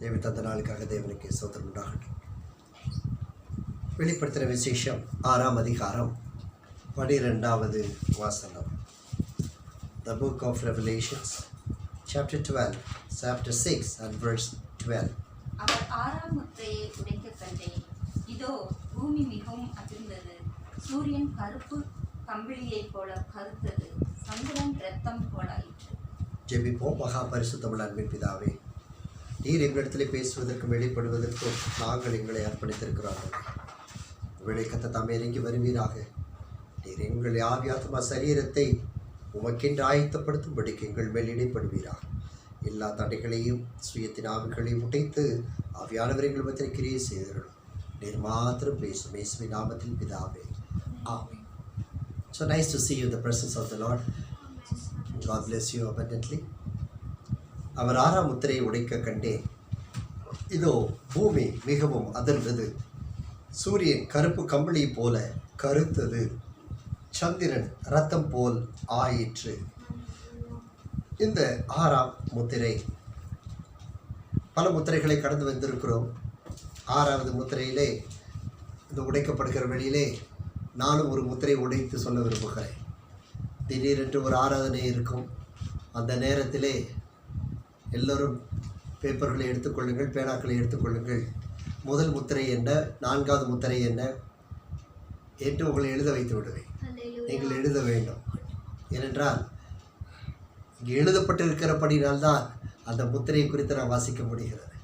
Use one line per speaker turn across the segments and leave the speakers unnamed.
தேவன் தந்த நாளுக்காக தேவனுக்கு ஸ்தோத்திரம் உண்டாகட்டும். வெளிப்படுத்தின விசேஷம் 6ஆம் அதிகாரம் 12வது வசனம். The book of Revelations, chapter 12, chapter 6 and verse 12.
அவர் 6ஆம் முத்திரையை உடைக்கக் கண்டேன். இதோ பூமி மிகவும் அதிர்ந்தது. சூரியன் கருப்பு கம்பிளியைப் போல கருத்தது. சந்திரன் இரத்தம் போலாயிற்று.
ஜெபிப்போம். மகா பரிசுத்தமுள்ள அன்பின் பிதாவே, நீர் எங்களிடத்தில் பேசுவதற்கும் வெளிப்படுவதற்கும் நாங்கள் எங்களை அர்ப்பணித்திருக்கிறார்கள். உங்களை கத்த தாமே இறங்கி வருவீராக. நீர் எங்கள் ஆவியாத்மா சரீரத்தை உமக்கென்று ஆயத்தப்படுத்தும்படிக்கு எங்கள் மேல் இடைப்படுவீராக. எல்லா தடைகளையும் சுயத்தின் ஆவிகளையும் உடைத்து ஆவியானவர் எங்கள் மத்தியில் கிரியை செய்தீர்கள். நீர் மாத்திரம் பேசும் இயேசுவின் நாமத்தில் பிதாவே, ஆமென். So nice to see you in the presence of the Lord. God bless you abundantly. அவர் 6ஆம் முத்திரையை உடைக்க கண்டேன். இதோ பூமி மிகவும் அதிர்ந்தது. சூரியன் கருப்பு கம்பளி போல கருத்தது. சந்திரன் இரத்தம் போல் ஆயிற்று. இந்த 6ஆம் முத்திரை, பல முத்திரைகளை கடந்து வந்திருக்கிறோம். 6வது முத்திரையிலே, இந்த உடைக்கப்படுகிற வழியிலே நானும் ஒரு முத்திரை உடைத்து சொல்ல விரும்புகிறேன். திடீரென்று ஒரு ஆராதனை இருக்கும். அந்த நேரத்திலே எல்லோரும் பேப்பர்களை எடுத்துக்கொள்ளுங்கள், பேனாக்களை எடுத்துக்கொள்ளுங்கள். முதல் முத்திரை என்ன, 4வது முத்திரை என்ன என்று உங்களை எழுத வைத்து விடுவேன். நீங்கள் எழுத வேண்டும். ஏனென்றால் இங்கே எழுதப்பட்டிருக்கிறபடினால்தான் அந்த முத்திரையை குறித்து நான் வாசிக்க முடிகிறது.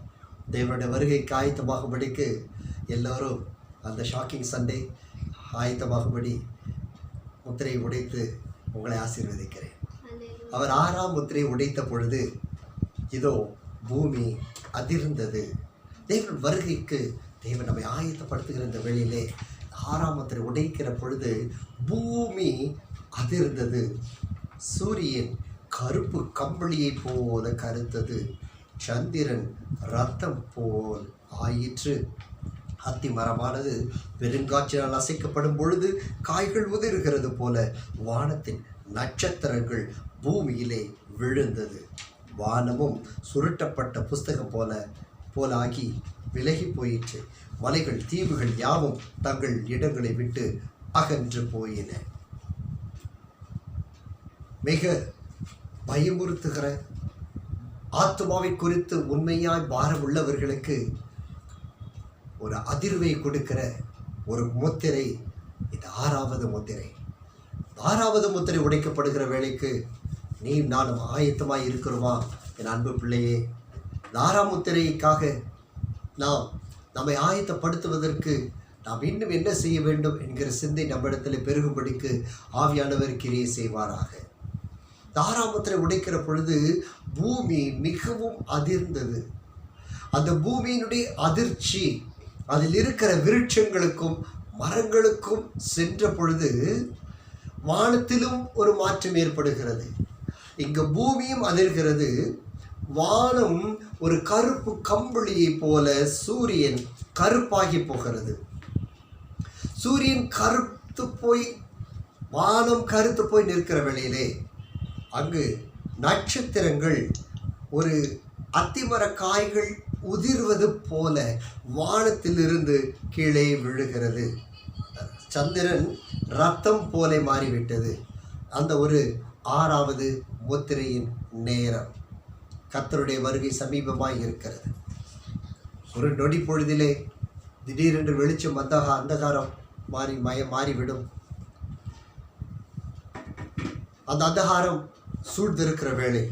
தேவனுடைய வருகைக்கு ஆயத்தமாகும்படிக்கு எல்லோரும் அந்த ஷாக்கிங் சண்டே ஆயத்தமாகும்படி முத்திரையை உடைத்து உங்களை ஆசீர்வதிக்கிறேன். அவர் 6ஆம் முத்திரையை உடைத்த பொழுது இதோ பூமி அதிர்ந்தது. தேவன் வருகைக்கு தேவன் நம்மை ஆயத்தப்படுத்துகிற இந்த வேளையிலே 6ஆம் முத்திரை உடைக்கிற பொழுது பூமி அதிர்ந்தது. சூரியன் கருப்பு கம்பளியை போல கருத்தது. சந்திரன் இரத்தம் போல் ஆயிற்று. அத்தி மரமானது பெருங்காற்றினால் அசைக்கப்படும் பொழுது காய்கள் உதிர்கிறது போல வானத்தின் நட்சத்திரங்கள் பூமியிலே விழுந்தது. வானமும் சுருட்டப்பட்ட புஸ்தகம் போலாகி விலகி போயிற்று. மலைகள் தீவுகள் யாவும் தங்கள் இடங்களை விட்டு அகன்று போயின. மிக பயமுறுத்துகிற, ஆத்மாவை குறித்து உண்மையாய் பாரம் உள்ளவர்களுக்கு ஒரு அதிர்வை கொடுக்கிற ஒரு முத்திரை இந்த 6வது முத்திரை. 6வது முத்திரை உடைக்கப்படுகிற வேளைக்கு நீ நானும் ஆயத்தமாய் இருக்கிறோமா என் அன்பு பிள்ளையே? 6ஆம் முத்திரைக்காக நாம் நம்மை ஆயத்தப்படுத்துவதற்கு நாம் இன்னும் என்ன செய்ய வேண்டும் என்கிற சிந்தை நம்மிடத்தில் பெருகும்படிக்கு ஆவியானவர் கிரியை செய்வாராக. 6ஆம் முத்திரை உடைக்கிற பொழுது பூமி மிகவும் அதிர்ந்தது. அந்த பூமியினுடைய அதிர்ச்சி அதில் இருக்கிற விருட்சங்களுக்கும் மரங்களுக்கும் சென்ற பொழுது வானத்திலும் ஒரு மாற்றம் ஏற்படுகிறது. இங்கு பூமியும் அதிர்கிறது. வானம் ஒரு கருப்பு கம்பளியை போல சூரியன் கருப்பாகி போகிறது. சூரியன் கருத்து போய் வானம் கருத்து போய் நிற்கிற வேளையிலே அங்கு நட்சத்திரங்கள் ஒரு அத்திமர காய்கள் உதிர்வது போல வானத்திலிருந்து கீழே விழுகிறது. சந்திரன் இரத்தம் போல மாறிவிட்டது. அந்த ஒரு 6வது முத்திரையின் நேரம். கர்த்தருடைய வருகை சமீபமாய் இருக்கிறது. ஒரு நொடி பொழுதிலே திடீரென்று வெளிச்சம் அந்தகாரம் மாறிவிடும். அந்த அந்தகாரம் சூழ்ந்திருக்கிற வேளை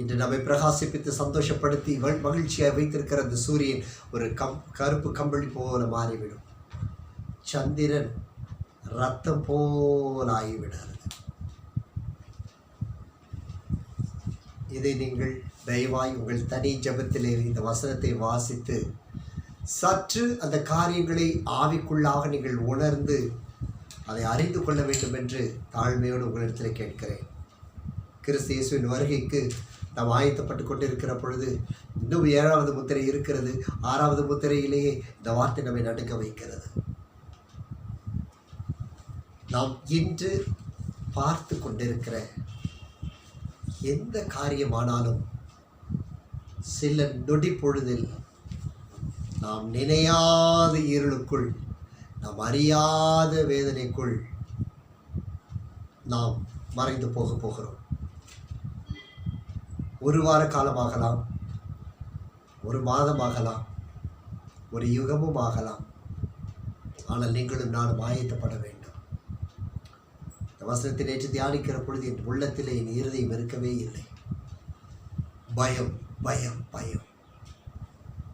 இன்று நம்மை பிரகாசிப்பித்து சந்தோஷப்படுத்தி மகிழ்ச்சியாக வைத்திருக்கிற அந்த சூரியன் ஒரு கருப்பு கம்பளி போல மாறிவிடும். சந்திரன் இரத்தம் போல் ஆகிவிடுகிறது. இதை நீங்கள் தயவாய் உங்கள் தனி ஜபத்திலே இந்த வசனத்தை வாசித்து சற்று அந்த காரியங்களை ஆவிக்குள்ளாக நீங்கள் உணர்ந்து அதை அறிந்து கொள்ள வேண்டும் என்று தாழ்மையோடு உங்களிடத்தில் கேட்கிறேன். கிறிஸ்து இயேசுவின் வருகைக்கு நாம் ஆயத்தப்பட்டு கொண்டிருக்கிற பொழுது இன்னும் 7வது முத்திரை இருக்கிறது. 6வது முத்திரையிலேயே இந்த வார்த்தை நம்மை நடுக்க வைக்கிறது. நாம் இன்று பார்த்து கொண்டிருக்கிற எந்த காரியமானாலும் சில நொடி பொழுதில் நாம் நினையாத இருளுக்குள், நாம் அறியாத வேதனைக்குள் நாம் மறைந்து போகிறோம். ஒரு வார காலமாகலாம், ஒரு மாதமாகலாம், ஒரு யுகமும் ஆகலாம். ஆனால் நீங்களும் நானும் ஆயத்தப்பட வேண்டும். இந்த வசனத்தை நேற்று தியானிக்கிற பொழுது என் உள்ளத்திலே என் இருதயம் இருக்கவே இல்லை. பயம் பயம் பயம்.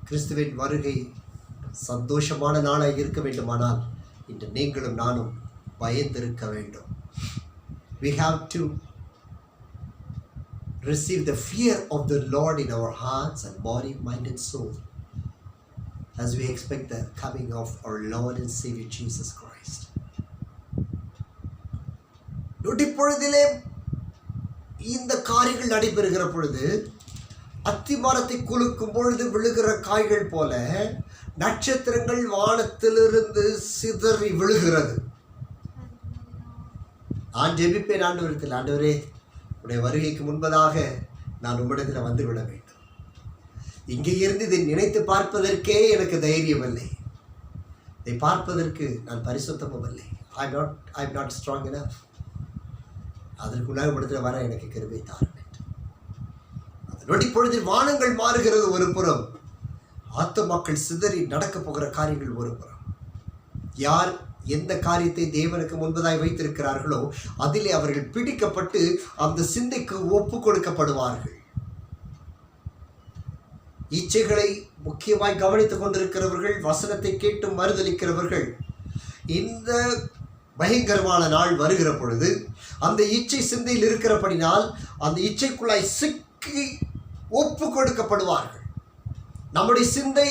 கிறிஸ்துவின் வருகை சந்தோஷமான நாளாக இருக்க வேண்டுமானால் இன்று நீங்களும் நானும் பயந்திருக்க வேண்டும். We have to receive the fear of the Lord in our hearts and body, mind and soul as we expect the coming of our Lord and Savior Jesus Christ. நொடிப்பொழுதிலே இந்த காரியங்கள் நடைபெறுகிற பொழுது, அத்திமரத்தை குலுக்கும் பொழுது விழுகிற காய்கள் போல நட்சத்திரங்கள் வானத்திலிருந்து சிதறி விழுகிறது. நான் ஜெபிப்பேன் ஆண்டவரிடத்தில், ஆண்டவரே உடைய வருகைக்கு முன்பதாக நான் உம்மிடத்தில் வந்துவிட வேண்டும். இங்கே இருந்து இதை நினைத்து பார்ப்பதற்கே எனக்கு தைரியம் இல்லை. இதை பார்ப்பதற்கு நான் பரிசுத்தமும் இல்லை. I am not strong enough. அதற்குள்ளாக உம்மிடத்தில் வர எனக்கு கிருபை தாரும் என்று. அந்த நொடி பொழுதில் வானங்கள் மாறுகிறது ஒரு புறம், ஆத்துமாக்கள் சிதறி நடக்க போகிற காரியங்கள் ஒரு புறம். யார் எந்த காரியத்தை தேவனுக்கு முன்பதாய் வைத்திருக்கிறார்களோ அதிலே அவர்கள் பிடிக்கப்பட்டு அந்த சிந்தைக்கு ஒப்பு கொடுக்கப்படுவார்கள். இச்சைகளை முக்கியமாய் கவனித்துக் கொண்டிருக்கிறவர்கள், வசனத்தை கேட்டு மறுதலிக்கிறவர்கள், இந்த பயங்கரமான நாள் வருகிற பொழுது அந்த இச்சை சிந்தையில் இருக்கிறபடினால் அந்த இச்சைக்குள்ளாய் சிக்கி ஒப்பு கொடுக்கப்படுவார்கள். நம்முடைய சிந்தை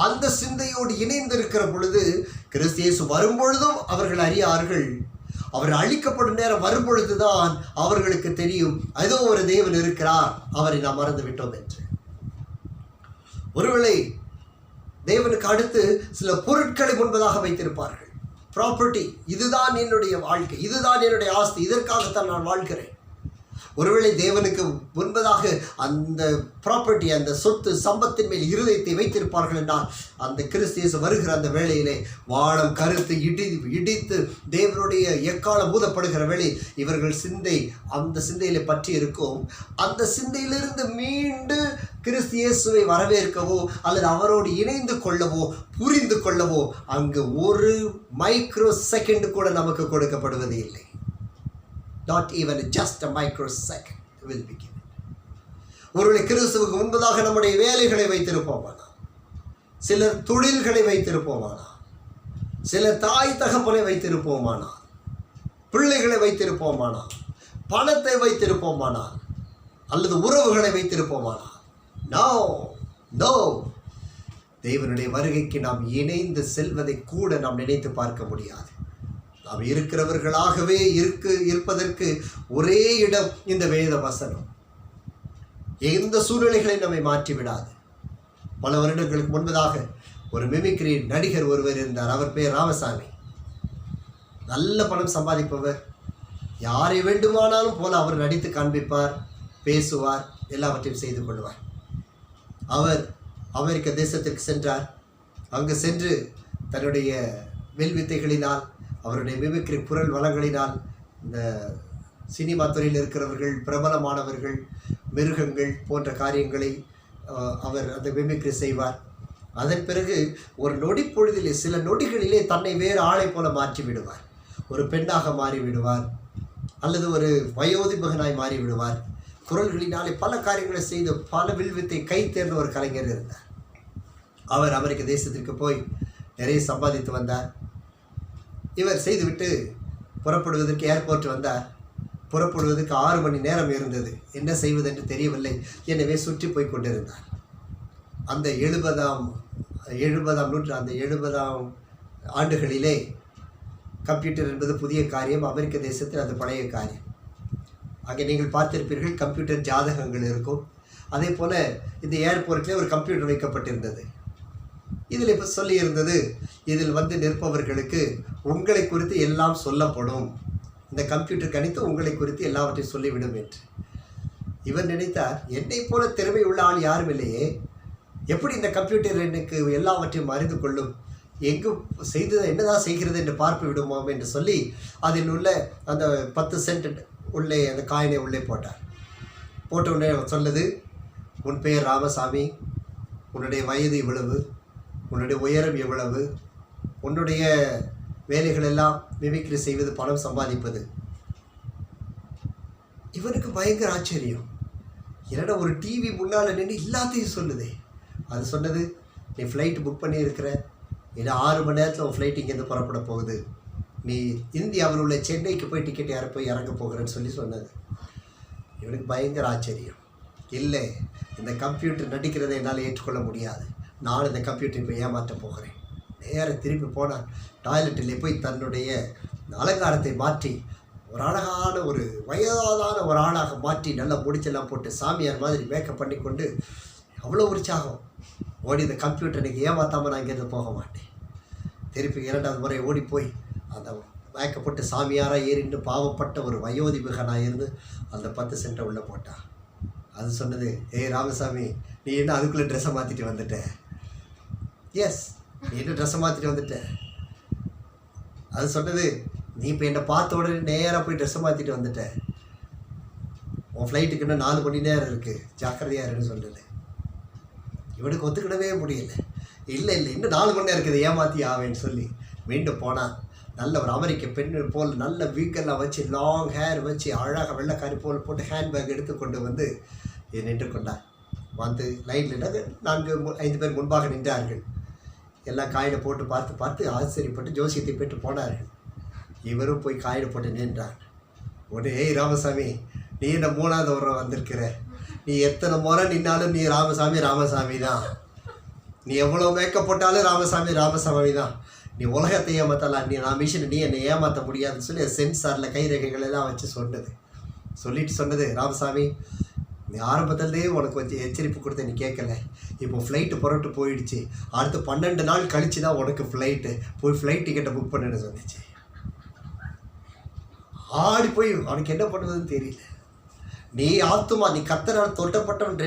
அந்த சிந்தையோடு இணைந்திருக்கிற பொழுது கிறிஸ்து இயேசு வரும்பொழுதும் அவர்கள் அறியார்கள். அவர் அழிக்கப்படும் நேரம் வரும்பொழுதுதான் அவர்களுக்கு தெரியும், ஏதோ ஒரு தேவன் இருக்கிறார், அவரை நாம் மறந்து விட்டோம் என்று. ஒருவேளை தேவனுக்கு அடுத்து சில பொருட்களை முன்பதாக வைத்திருப்பார்கள். ப்ராப்பர்ட்டி, இதுதான் என்னுடைய வாழ்க்கை, இதுதான் என்னுடைய ஆஸ்தி, இதற்காகத்தான் நான் வாழ்கிறேன். ஒருவேளை தேவனுக்கு முன்பதாக அந்த ப்ராப்பர்ட்டி, அந்த சொத்து சம்பத்தின் மேல் இருதயத்தை வைத்திருப்பார்கள் என்றால் அந்த கிறிஸ்து இயேசு வருகிற அந்த வேளையிலே வானம் கருத்து இடித்து தேவனுடைய எக்காலம் ஊதப்படுகிற வேளை இவர்கள் சிந்தை அந்த சிந்தையிலே பற்றி இருக்கும். அந்த சிந்தையிலிருந்து மீண்டு கிறிஸ்து இயேசுவை வரவேற்கவோ அல்லது அவரோடு இணைந்து கொள்ளவோ புரிந்து கொள்ளவோ அங்கு ஒரு மைக்ரோ செகண்ட் கூட நமக்கு கொடுக்கப்படுவது இல்லை. Not even just a microsecond will be given. ஒருவேளை கிறிஸ்துவுக்கு முன்பதாக நம்முடைய வேலைகளை வைத்திருப்போமானா, சிலர் தொழில்களை வைத்திருப்போமானா, சிலர் தாய் தகப்பனை வைத்திருப்போமானா, பிள்ளைகளை வைத்திருப்போமானா, பணத்தை வைத்திருப்போமானா, அல்லது உறவுகளை வைத்திருப்போமானா, நோ, தேவனுடைய வருகைக்கு நாம் இணைந்து செல்வதை கூட நாம் நினைத்து பார்க்க முடியாது. நாம் இருக்கிறவர்களாகவே இருப்பதற்கு ஒரே இடம் இந்த வேத வசனம். எந்த சூழ்நிலைகளை நம்மை மாற்றிவிடாது. பல வருடங்களுக்கு முன்பதாக ஒரு மிமிக்ரி நடிகர் ஒருவர் இருந்தார். அவர் பேர் ராமசாமி. நல்ல பணம் சம்பாதிப்பவர். யாரை வேண்டுமானாலும் போல அவர் நடித்து காண்பிப்பார், பேசுவார், எல்லாவற்றையும் செய்து கொள்வார். அவர் அமெரிக்க தேசத்திற்கு சென்றார். அங்கு சென்று தன்னுடைய வில்வித்தைகளினால், அவருடைய மிமிக்ரி குரல் வளங்களினால் இந்த சினிமா துறையில் இருக்கிறவர்கள், பிரபலமானவர்கள், மிருகங்கள் போன்ற காரியங்களை அவர் அந்த மிமிக்ரி செய்வார். அதன் பிறகு ஒரு நொடி பொழுதிலே, சில நொடிகளிலே தன்னை வேறு ஆளை போல மாற்றி விடுவார். ஒரு பெண்ணாக மாறிவிடுவார், அல்லது ஒரு வயோதிபகனாய் மாறிவிடுவார். குரல்களினாலே பல காரியங்களை செய்து பல வில்வித்தை கை தேர்ந்த ஒரு கலைஞர் இருந்தார். அவர் அமெரிக்க தேசத்திற்கு போய் நிறைய சம்பாதித்து வந்தார். இவர் செய்துவிட்டு புறப்படுவதற்கு ஏர்போர்ட் வந்தார். புறப்படுவதற்கு 6 மணி நேரம் இருந்தது. என்ன செய்வதென்று தெரியவில்லை. எனவே சுற்றி போய் கொண்டிருந்தார். அந்த 70ஆம் நூற்றாண்டு 70ஆம் ஆண்டுகளிலே கம்ப்யூட்டர் என்பது புதிய காரியம். அமெரிக்க தேசத்தில் அது பழைய காரியம். அங்கே நீங்கள் பார்த்திருப்பீர்கள், கம்ப்யூட்டர் ஜாதகங்கள் இருக்கும். அதே போல் இந்த ஏர்போர்ட்டில் ஒரு கம்ப்யூட்டர் வைக்கப்பட்டிருந்தது. இதில் இப்போ சொல்லியிருந்தது, இதில் வந்து நிற்பவர்களுக்கு உங்களை குறித்து எல்லாம் சொல்லப்படும், இந்த கம்ப்யூட்டர் கணித்து உங்களை குறித்து எல்லாவற்றையும் சொல்லிவிடும் என்று. இவர் நினைத்தார், என்னை போல திறமை உள்ள ஆள் யாரும் இல்லையே, எப்படி இந்த கம்ப்யூட்டர் எனக்கு எல்லாவற்றையும் அறிந்து கொள்ளும், எங்கு செய்தது என்னதான் செய்கிறது என்று பார்ப்பு விடுமோம் என்று சொல்லி அதில் உள்ள அந்த 10 சென்ட் உள்ளே அந்த காயினை உள்ளே போட்டார். போட்ட உடனே சொன்னது, உன் பெயர் ராமசாமி, உன்னுடைய வயது இவ்வளவு, உன்னுடைய உயரம் எவ்வளவு, உன்னுடைய வேலைகள் எல்லாம் மிமிக்ரி செய்வது, பணம் சம்பாதிப்பது. இவனுக்கு பயங்கர ஆச்சரியம். என்னடா ஒரு டிவி முன்னால் நின்று எல்லாத்தையும் சொல்லுதே. அது சொன்னது, நீ ஃப்ளைட் புக் பண்ணியிருக்கிற, ஏன்னா 6 மணி நேரத்தில் உன் ஃப்ளைட் இங்கேருந்து புறப்பட போகுது, நீ இந்தியாவில் உள்ள சென்னைக்கு போய் டிக்கெட் யாரை போய் இறங்க போகிறேன்னு சொல்லி சொன்னது. இவனுக்கு பயங்கர ஆச்சரியம். இல்லை, இந்த கம்ப்யூட்டர் நடிக்கிறதை என்னால் ஏற்றுக்கொள்ள முடியாது, நான் இந்த கம்ப்யூட்டரை இப்போ ஏமாற்ற போகிறேன். நேராக திருப்பி போனான். டாய்லெட்டில் போய் தன்னுடைய அலங்காரத்தை மாற்றி ஒரு அழகான ஒரு வயதான ஒரு ஆளாக மாற்றி நல்லா முடிச்செல்லாம் போட்டு சாமியார் மாதிரி மேக்கப் பண்ணி கொண்டு அவ்வளோ உற்சாகம் ஓடி, இந்த கம்ப்யூட்டர் இன்றைக்கி ஏமாற்றாமல் நான் இங்கேருந்து போக மாட்டேன். திருப்பி 2வது முறை ஓடி போய் அந்த மேக்கப் போட்டு சாமியாராக ஏறிண்டு பாவப்பட்ட ஒரு வயோதிபகனாக இருந்து அந்த 10 சென்ட்டை உள்ளே போட்டான். அது சொன்னது, ஏய் ராமசாமி, நீ என்ன அதுக்குள்ளே ட்ரெஸ்ஸை மாற்றிட்டு வந்துட்ட? எஸ், நீ என்ன ட்ரெஸ்ஸை மாற்றிட்டு வந்துட்ட? அது சொன்னது, நீ இப்போ என்னை பார்த்த உடனே நேராக போய் ட்ரெஸ்ஸை மாற்றிட்டு வந்துட்ட, உன் ஃப்ளைட்டுக்கு இன்னும் 4 மணி நேரம் இருக்குது, ஜாக்கிரதையாக இருன்னு சொல்லுது. இவனுக்கு ஒத்துக்கிடவே முடியல. இல்லை இன்னும் 4 மணி நேரம் இருக்குது, ஏமாற்றி ஆவேன்னு சொல்லி மீண்டும் போனான். நல்ல ஒரு அமெரிக்க பெண் போல் நல்ல வீக்கெல்லாம் வச்சு லாங் ஹேர் வச்சு அழகாக வெள்ளைக்காரி போல் போட்டு ஹேண்ட்பேக் எடுத்து கொண்டு வந்து நின்று கொண்டார். வந்து லைனில் 4-5 பேர் முன்பாக நின்றார்கள். எல்லாம் காயினை போட்டு பார்த்து ஆச்சரியப்பட்டு ஜோசியத்தை பெற்று போனார்கள். இவரும் போய் காயினை போட்டு நின்றார். உடனே, ஏய் ராமசாமி, நீ என்ன 3வது முறை வந்திருக்கிற, நீ எத்தனை முறை நின்னாலும் நீ ராமசாமி தான், நீ எவ்வளோ மேக்கப் போட்டாலும் ராமசாமி தான், நீ உலகத்தை ஏமாற்றலாம், நான் மிஷினை நீ என்னை ஏமாற்ற முடியாதுன்னு சொல்லி சென்சாரில் கைரேகைகள் எல்லாம் வச்சு சொல்லிட்டு சொன்னது, ராமசாமி, நீ ஆரம்பத்துலேயே உனக்கு வச்சு எச்சரிப்பு கொடுத்த, நீ கேட்கல, இப்போ ஃப்ளைட்டு புறட்டு போயிடுச்சு, அடுத்து 12 நாள் கழிச்சு தான் உனக்கு ஃப்ளைட்டு, போய் ஃப்ளைட் டிக்கெட்டை புக் பண்ணுன்னு சொன்னிச்சு. ஆடி போய் அவனுக்கு என்ன பண்ணுறதுன்னு தெரியல. நீ ஆத்துமா, நீ கர்த்தரால் தொட்டப்பட்டவன்,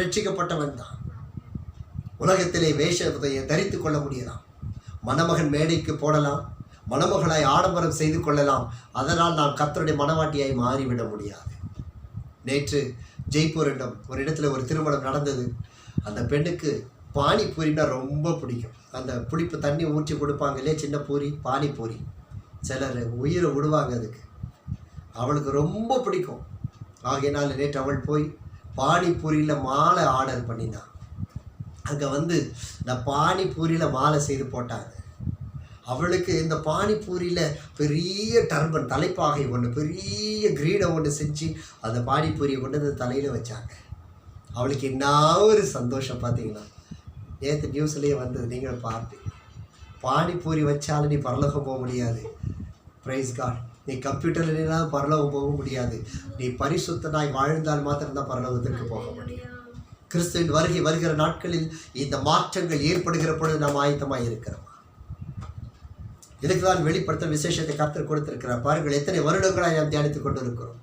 ரட்சிக்கப்பட்டவன் தான். உலகத்திலே வேஷத்தை தரித்து கொள்ள முடியலாம், மணமகன் மேடைக்கு போடலாம், மணமகளாய் ஆடம்பரம் செய்து கொள்ளலாம், அதனால் நாம் கர்த்தருடைய மணவாட்டியாய் மாறிவிட முடியாது. நேற்று ஜெய்ப்பூரிடம் ஒரு இடத்துல ஒரு திருமணம் நடந்தது. அந்த பெண்ணுக்கு பானிபூரின்னா ரொம்ப பிடிக்கும். அந்த புளிப்பு தண்ணி ஊற்றி கொடுப்பாங்க இல்லையா, சின்ன பூரி, பானிபூரி, சிலர் உயிரை விடுவாங்க அதுக்கு. அவளுக்கு ரொம்ப பிடிக்கும். ஆகையினால் நேற்று அவள் போய் பானிபூரியில் மாலை ஆர்டர் பண்ணினான். அங்கே வந்து இந்த பானிபூரியில் மாலை செய்து போட்டாங்க. அவளுக்கு இந்த பானிபூரியில் பெரிய டர்பன் தலைப்பாகை ஒன்று, பெரிய கிரீடை ஒன்று செஞ்சு அந்த பானிபூரியை கொண்டு அந்த தலையில் வச்சாங்க. அவளுக்கு என்ன ஒரு சந்தோஷம் பார்த்தீங்கன்னா, நேற்று நியூஸ்லேயே வந்தது, நீங்கள் பார்ப்பீங்க. பானிபூரி வச்சாலும் நீ பரலோகம் போக முடியாது. Praise God. நீ கம்ப்யூட்டரில் இல்லைனாலும் பரலோகம் போக முடியாது. நீ பரிசுத்தனாய் வாழ்ந்தால் மாத்திரம்தான் பரலோகத்திற்கு போக முடியும். கிறிஸ்துவின் வருகிற நாட்களில் இந்த மாற்றங்கள் ஏற்படுகிற பொழுது நாம் ஆயத்தமாக இருக்கிறோம். இதுக்கு தான் வெளிப்படுத்த விசேஷத்தை கர்த்தர் கொடுத்திருக்கிறார். பாருங்கள், எத்தனை வருடங்களாக நாம் தியானித்துக் கொண்டு இருக்கிறோம்.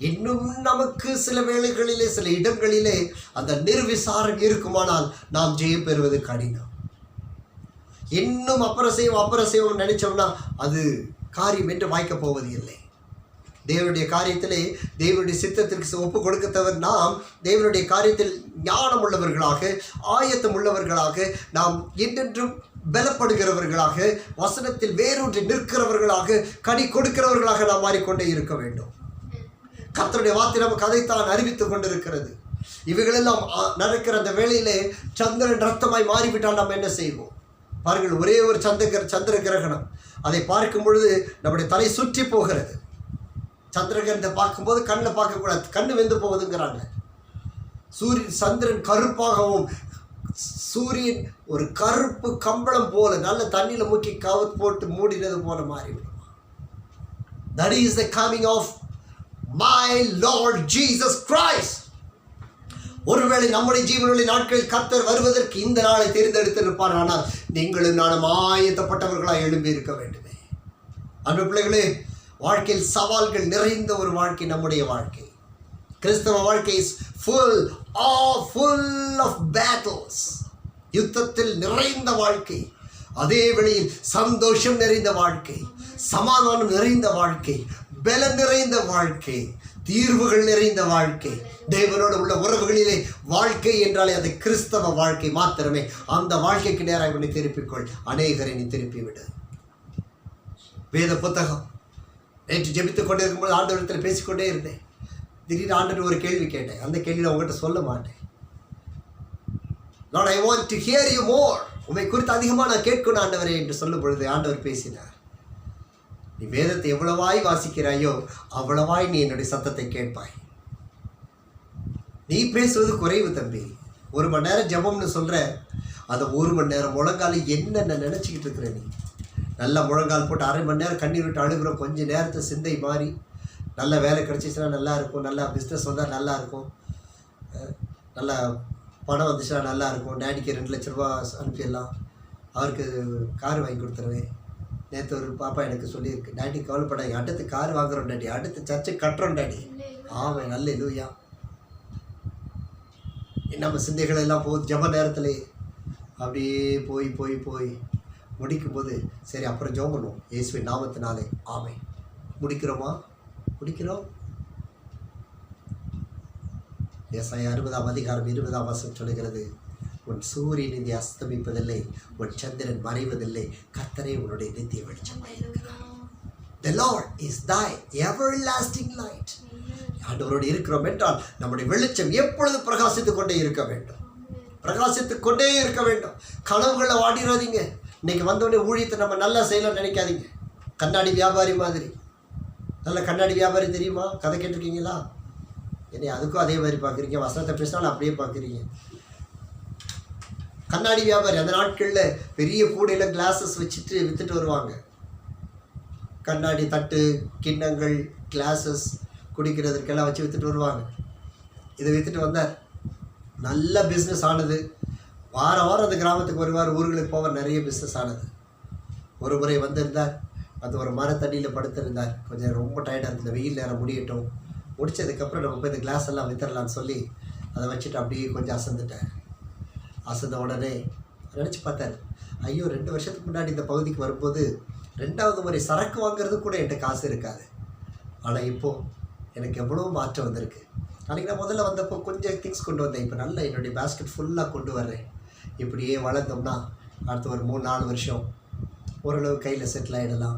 இன்னும் நமக்கு சில வேளைகளிலே, சில இடங்களிலே அந்த நிர்விசாரம் இருக்குமானால் நாம் ஜெயம் பெறுவது கடினம். இன்னும் அப்புறம் செய்வோம் நினைச்சோம்னா அது காரியம் என்று வாய்க்கப் போவது இல்லை. தேவனுடைய காரியத்திலே தேவனுடைய சித்தத்திற்கு ஒப்பு கொடுக்கத்தவர் நாம் தேவனுடைய காரியத்தில் ஞானம் உள்ளவர்களாக, ஆயத்தம் உள்ளவர்களாக, நாம் என்றென்றும் பலப்படுகிறவர்களாக, வசனத்தில் வேரூன்றி நிற்கிறவர்களாக, கனி கொடுக்கிறவர்களாக நாம் மாறிக்கொண்டே இருக்க வேண்டும். கர்த்தருடைய வார்த்தை நமக்கு அதைத்தான் அறிவித்துக் கொண்டிருக்கிறது. இவைகளெல்லாம் நடக்கிற அந்த வேளையிலே சந்திரன் ரத்தமாய் மாறிவிட்டால் நாம் என்ன செய்வோம்? பாருங்கள், ஒரே ஒரு சந்திர கிரகணம், அதை பார்க்கும் பொழுது நம்முடைய தலை சுற்றி போகிறது. சந்திரகிரகணத்தை பார்க்கும்போது கண்ணில் பார்க்கக்கூடாது, கண்ணு வெந்து போகுதுங்கிறாங்க. சந்திரன் கருப்பாகவும், சூரியன் ஒரு கருப்பு கம்பளம் போல நல்ல தண்ணியில் முக்கி கவுத்து போட்டு மூடினது போல மாறிவிடும். That is the coming of my Lord Jesus Christ. ஒருவேளை நம்முடைய ஜீவனுடைய நாட்களில் கர்த்தர் வருவதற்கு இந்த நாளை தேர்ந்தெடுத்திருப்பார். ஆனால் நீங்களும் நானும் ஆயத்தப்பட்டவர்களாக எழும்பி இருக்க வேண்டுமே. அன்பு பிள்ளைகளே, வாழ்க்கையில் சவால்கள் நிறைந்த ஒரு வாழ்க்கை நம்முடைய வாழ்க்கை. கிறிஸ்தவ வாழ்க்கை இஸ் full of battles. யுத்தத்தில் நிறைந்த வாழ்க்கை, அதே வேளையில் சந்தோஷம் நிறைந்த வாழ்க்கை, சமாதானம் நிறைந்த வாழ்க்கை, பலம் நிறைந்த வாழ்க்கை, தீர்வுகள் நிறைந்த வாழ்க்கை, தேவனோடு உள்ள உறவுகளிலே வாழ்க்கை என்றாலே அது கிறிஸ்தவ வாழ்க்கை மாத்திரமே. அந்த வாழ்க்கைக்கு நேராக நீ திருப்பிக்கொள், அநேகரை நீ திருப்பிவிடு. வேத புத்தகம் நேற்று ஜெபித்துக் கொண்டே இருக்கும்போது ஆண்டவரிடத்தில் பேசிக்கொண்டே இருந்தேன். திடீர்னு ஆண்டவர் ஒரு கேள்வி கேட்டேன். அந்த கேள்வியில் உங்கள்கிட்ட சொல்ல மாட்டேன். Lord, I want to hear you more. உம்மை குறித்து அதிகமாக நான் கேட்கணும் ஆண்டவரே என்று சொல்லும் பொழுது ஆண்டவர் பேசினார். நீ வேதத்தை எவ்வளவாய் வாசிக்கிறாயோ அவ்வளவாய் நீ என்னுடைய சத்தத்தை கேட்பாய். நீ பேசுவது குறைவு தம்பி. 1 மணி நேரம் ஜெபம்னு சொல்ற, அந்த 1 மணி நேரம் முழங்கால என்னென்ன நினச்சிக்கிட்டு இருக்கிற நீ? நல்லா முழங்கால் போட்டு 1/2 மணி நேரம் கண்ணீர் விட்டு அழுகிறோம். கொஞ்சம் நேரத்தை சிந்தை மாறி நல்ல வேலை கிடச்சிச்சுன்னா நல்லா இருக்கும், நல்லா பிஸ்னஸ் வந்தால் நல்லா இருக்கும், நல்லா பணம் வந்துச்சுன்னா நல்லா இருக்கும், டேடிக்கு 2 லட்ச ரூபா அனுப்பிடலாம், அவருக்கு கார் வாங்கி கொடுத்துருவேன். நேற்று ஒரு பாப்பா எனக்கு சொல்லியிருக்கு, டேடி கவலைப்படாங்க, அடுத்து கார் வாங்குறோம் டாடி, அடுத்து சர்ச்சை கட்டுறோம் டாடி. ஆமாம், நல்ல லூயா. நம்ம சிந்தைகள் எல்லாம் போகுது ஜெப நேரத்தில் அப்படியே போய் போய் போய் முடிக்கும் போது சரி அப்புறம் ஜெபம் பண்ணுவோம் இயேசுவின் நாமத்தினாலே ஆமென். முடிக்கிறோமா? முடிக்கிறோம். ஏசாயா 60ஆம் அதிகாரம் 20ஆம் வசனம் சொல்லுகிறது, உன் சூரியன் இனி அஸ்தமிப்பதில்லை, உன் சந்திரன் மறைவதில்லை, கர்த்தரே உன்னுடைய நித்திய வெளிச்சமாய் இருக்கிறார். The Lord is thy everlasting light. ஆண்டவரோடு இருக்கிறோம் என்றால் நம்முடைய வெளிச்சம் எப்பொழுது பிரகாசித்துக் கொண்டே இருக்க வேண்டும், பிரகாசித்துக் கொண்டே இருக்க வேண்டும். கனவுகளை வாடிடாதீங்க. இன்னைக்கு வந்தோடனே ஊழியத்தை நம்ம நல்லா செய்யலாம்னு நினைக்காதீங்க. கண்ணாடி வியாபாரி மாதிரி. நல்ல கண்ணாடி வியாபாரி தெரியுமா? கதை கேட்டிருக்கீங்களா? என்னை அதுக்கும் அதே மாதிரி பார்க்குறீங்க, வசனத்தை பேசினாலும் அப்படியே பார்க்குறீங்க. கண்ணாடி வியாபாரி அந்த நாட்களில் பெரிய கூடையில் கிளாஸஸ் வச்சுட்டு விற்றுட்டு வருவாங்க. கண்ணாடி தட்டு, கிண்ணங்கள், கிளாஸஸ் குடிக்கிறதுக்கெல்லாம் வச்சு விற்றுட்டு வருவாங்க. இதை விற்றுட்டு வந்தார். நல்ல பிஸ்னஸ் ஆனது. வாரம் வாரம் அந்த கிராமத்துக்கு வருவார், ஊர்களுக்கு போவார். நிறைய பிஸ்னஸ் ஆனது. ஒரு முறை வந்திருந்தார். அது ஒரு மரத்தடியில் படுத்திருந்தார். கொஞ்சம் ரொம்ப டயர்டாக இருந்தது. வெயில் நேரம் முடியட்டும், முடித்ததுக்கப்புறம் நம்ம போய் இந்த கிளாஸ் எல்லாம் வித்துடலான்னு சொல்லி அதை வச்சுட்டு அப்படியே கொஞ்சம் அசந்துட்டேன். அசந்த உடனே நினச்சி பார்த்தார், ஐயோ 2 வருஷத்துக்கு முன்னாடி இந்த பகுதிக்கு வரும்போது 2வது முறை சரக்கு வாங்குறது கூட என்கிட்ட காசு இருக்காது. ஆனால் இப்போது எனக்கு எவ்வளோ மாற்றம் வந்திருக்கு. அன்றைக்கி நான் முதல்ல வந்தப்போ கொஞ்சம் திங்ஸ் கொண்டு வந்தேன். இப்போ நல்லா என்னுடைய பேஸ்கெட் ஃபுல்லாக கொண்டு வர்றேன். இப்படியே வளர்ந்தோம்னா அடுத்த ஒரு 3-4 வருஷம் ஓரளவு கையில் செட்டில் ஆகிடலாம்.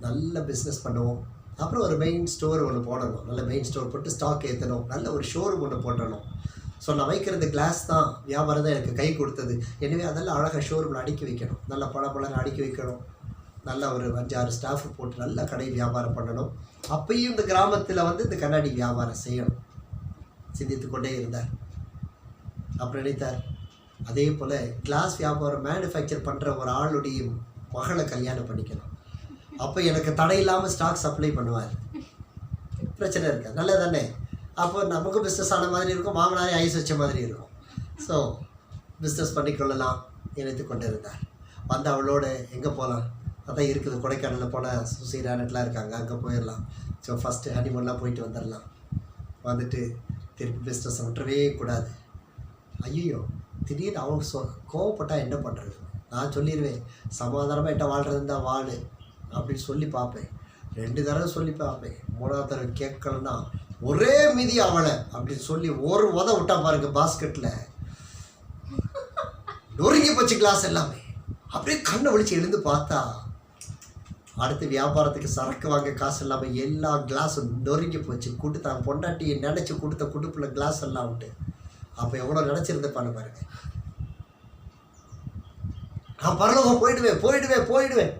நல்ல பிஸ்னஸ் பண்ணுவோம். அப்புறம் ஒரு மெயின் ஸ்டோர் ஒன்று போடணும். நல்ல மெயின் ஸ்டோர் போட்டு ஸ்டாக் ஏற்றணும். நல்ல ஒரு ஷோரூம் ஒன்று போட்டணும். ஸோ நான் வைக்கிறது கிளாஸ் தான், வியாபாரம் தான் எனக்கு கை கொடுத்தது. எனவே அதெல்லாம் அழகாக ஷோரூமில் அடுக்கி வைக்கணும். நல்லா பழப்பழன்னு அடுக்கி வைக்கணும். நல்லா ஒரு 5-6 ஸ்டாஃப் போட்டு நல்லா கடை வியாபாரம் பண்ணணும். அப்பயும் இந்த கிராமத்தில் இந்த கண்ணாடி வியாபாரம் செய்யணும். சிந்தித்து கொண்டே இருந்தார். அப்புறம் நினைத்தார், அதே போல் கிளாஸ் வியாபாரம் மேனுஃபேக்சர் பண்ணுற ஒரு ஆளுடைய மகளை கல்யாணம் பண்ணிக்கணும். அப்போ எனக்கு தடையில்லாமல் ஸ்டாக் சப்ளை பண்ணுவார். பிரச்சனை இருக்காது. நல்லது தானே? அப்போ நமக்கும் பிஸ்னஸ் ஆன மாதிரி இருக்கும், மாமனாரே ஐஸ் வச்ச மாதிரி இருக்கும். ஸோ பிஸ்னஸ் பண்ணிக்கொள்ளலாம் நினைத்து கொண்டு இருந்தார். வந்து அவளோட எங்கே போகலாம்? அதான் இருக்குது, கொடைக்கானலில் போனால் சுசி ரேனட்லாம் இருக்காங்க, அங்கே போயிடலாம். ஸோ ஃபஸ்ட்டு ஹனிமூன்லாம் போயிட்டு வந்துடலாம். வந்துட்டு திருப்பி பிஸ்னஸை விட்டுறவே கூடாது. ஐயோ, திடீர்னு அவங்க கோவப்பட்டால் என்ன பண்ணுறது? நான் சொல்லிடுவேன், சமாதானமாக என்கிட்ட வாழ்கிறது தான் வாழு அப்படின்னு சொல்லி பார்ப்பேன். 2 தடவை சொல்லி பார்ப்பேன். 3ஆவது தடவை கேட்கலன்னா ஒரே மீதி அவளை அப்படின்னு சொல்லி ஒரு உத விட்டா பாருங்க, பாஸ்கெட்டில் நொறுங்கி போச்சு கிளாஸ் எல்லாமே. அப்படியே கண்ணை விழிச்சு எழுந்து பார்த்தா அடுத்து வியாபாரத்துக்கு சரக்கு வாங்க காசு இல்லாமல் எல்லா கிளாஸும் நொறுங்கி போச்சு. தான் பொண்டாட்டியை நினச்சி கொடுத்த குடுப்பில் கிளாஸ் எல்லாம் விட்டு. அப்போ எவ்வளோ நினச்சிருந்தப்பான்னு பாருங்க. நான் பரலோகம் போயிடுவேன் போயிடுவேன் போயிடுவேன்.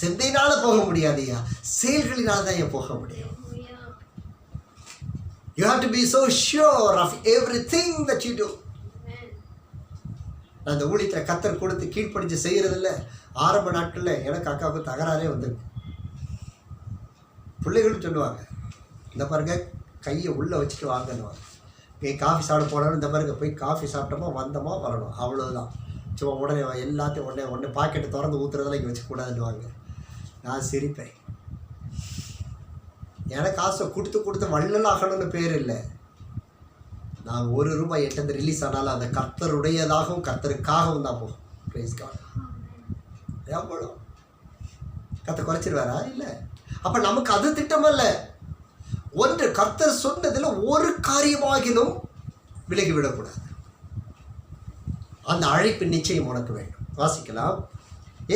சிந்தையினால போக முடியாதையா, செயல்களினால தான் ஏன் போக முடியும். You have to be so sure of everything that you do. நான் இந்த ஊழியத்தில் கத்தர் கொடுத்து கீழ்ப்படிஞ்சு செய்கிறதில்ல. ஆரம்ப நாட்களில் எனக்கு அக்காவுக்கு தகராறே வந்திருக்கு. பிள்ளைகளும் சொல்லுவாங்க, இந்த பாருங்க கையை உள்ளே வச்சுட்டு வாங்கன்னுவாங்க. காஃபி சாப்பிட போனாலும் இந்த பாருங்க போய் காஃபி சாப்பிட்டோமா வந்தோமா வரணும், அவ்வளோதான். சும்மா உடனே எல்லாத்தையும் உடனே பாக்கெட்டை திறந்து ஊற்றுறதெல்லாம் இங்கே வச்சுக்கூடாதுன்னுவாங்க. நான் சிரிப்பேன். எனக்கு ஆசை கொடுத்து வள்ளல் ஆகணும்னு பேர் இல்லை. நான் ₹1 எட்டது ரிலீஸ் ஆனாலும் அந்த கர்த்தருடையதாகவும் கர்த்தருக்காகவும் தான் போகும். Praise God. எவ்வளோ கர்த்தர் குறைச்சிருவாரா? இல்லை. அப்போ நமக்கு அது திட்டமல்ல. ஒன்று, கர்த்தர் சொன்னதில் ஒரு காரியமாகிலும் விலகிவிடக்கூடாது. அந்த அழைப்பு நிச்சயம் உனக்கு வேண்டும். வாசிக்கலாம்.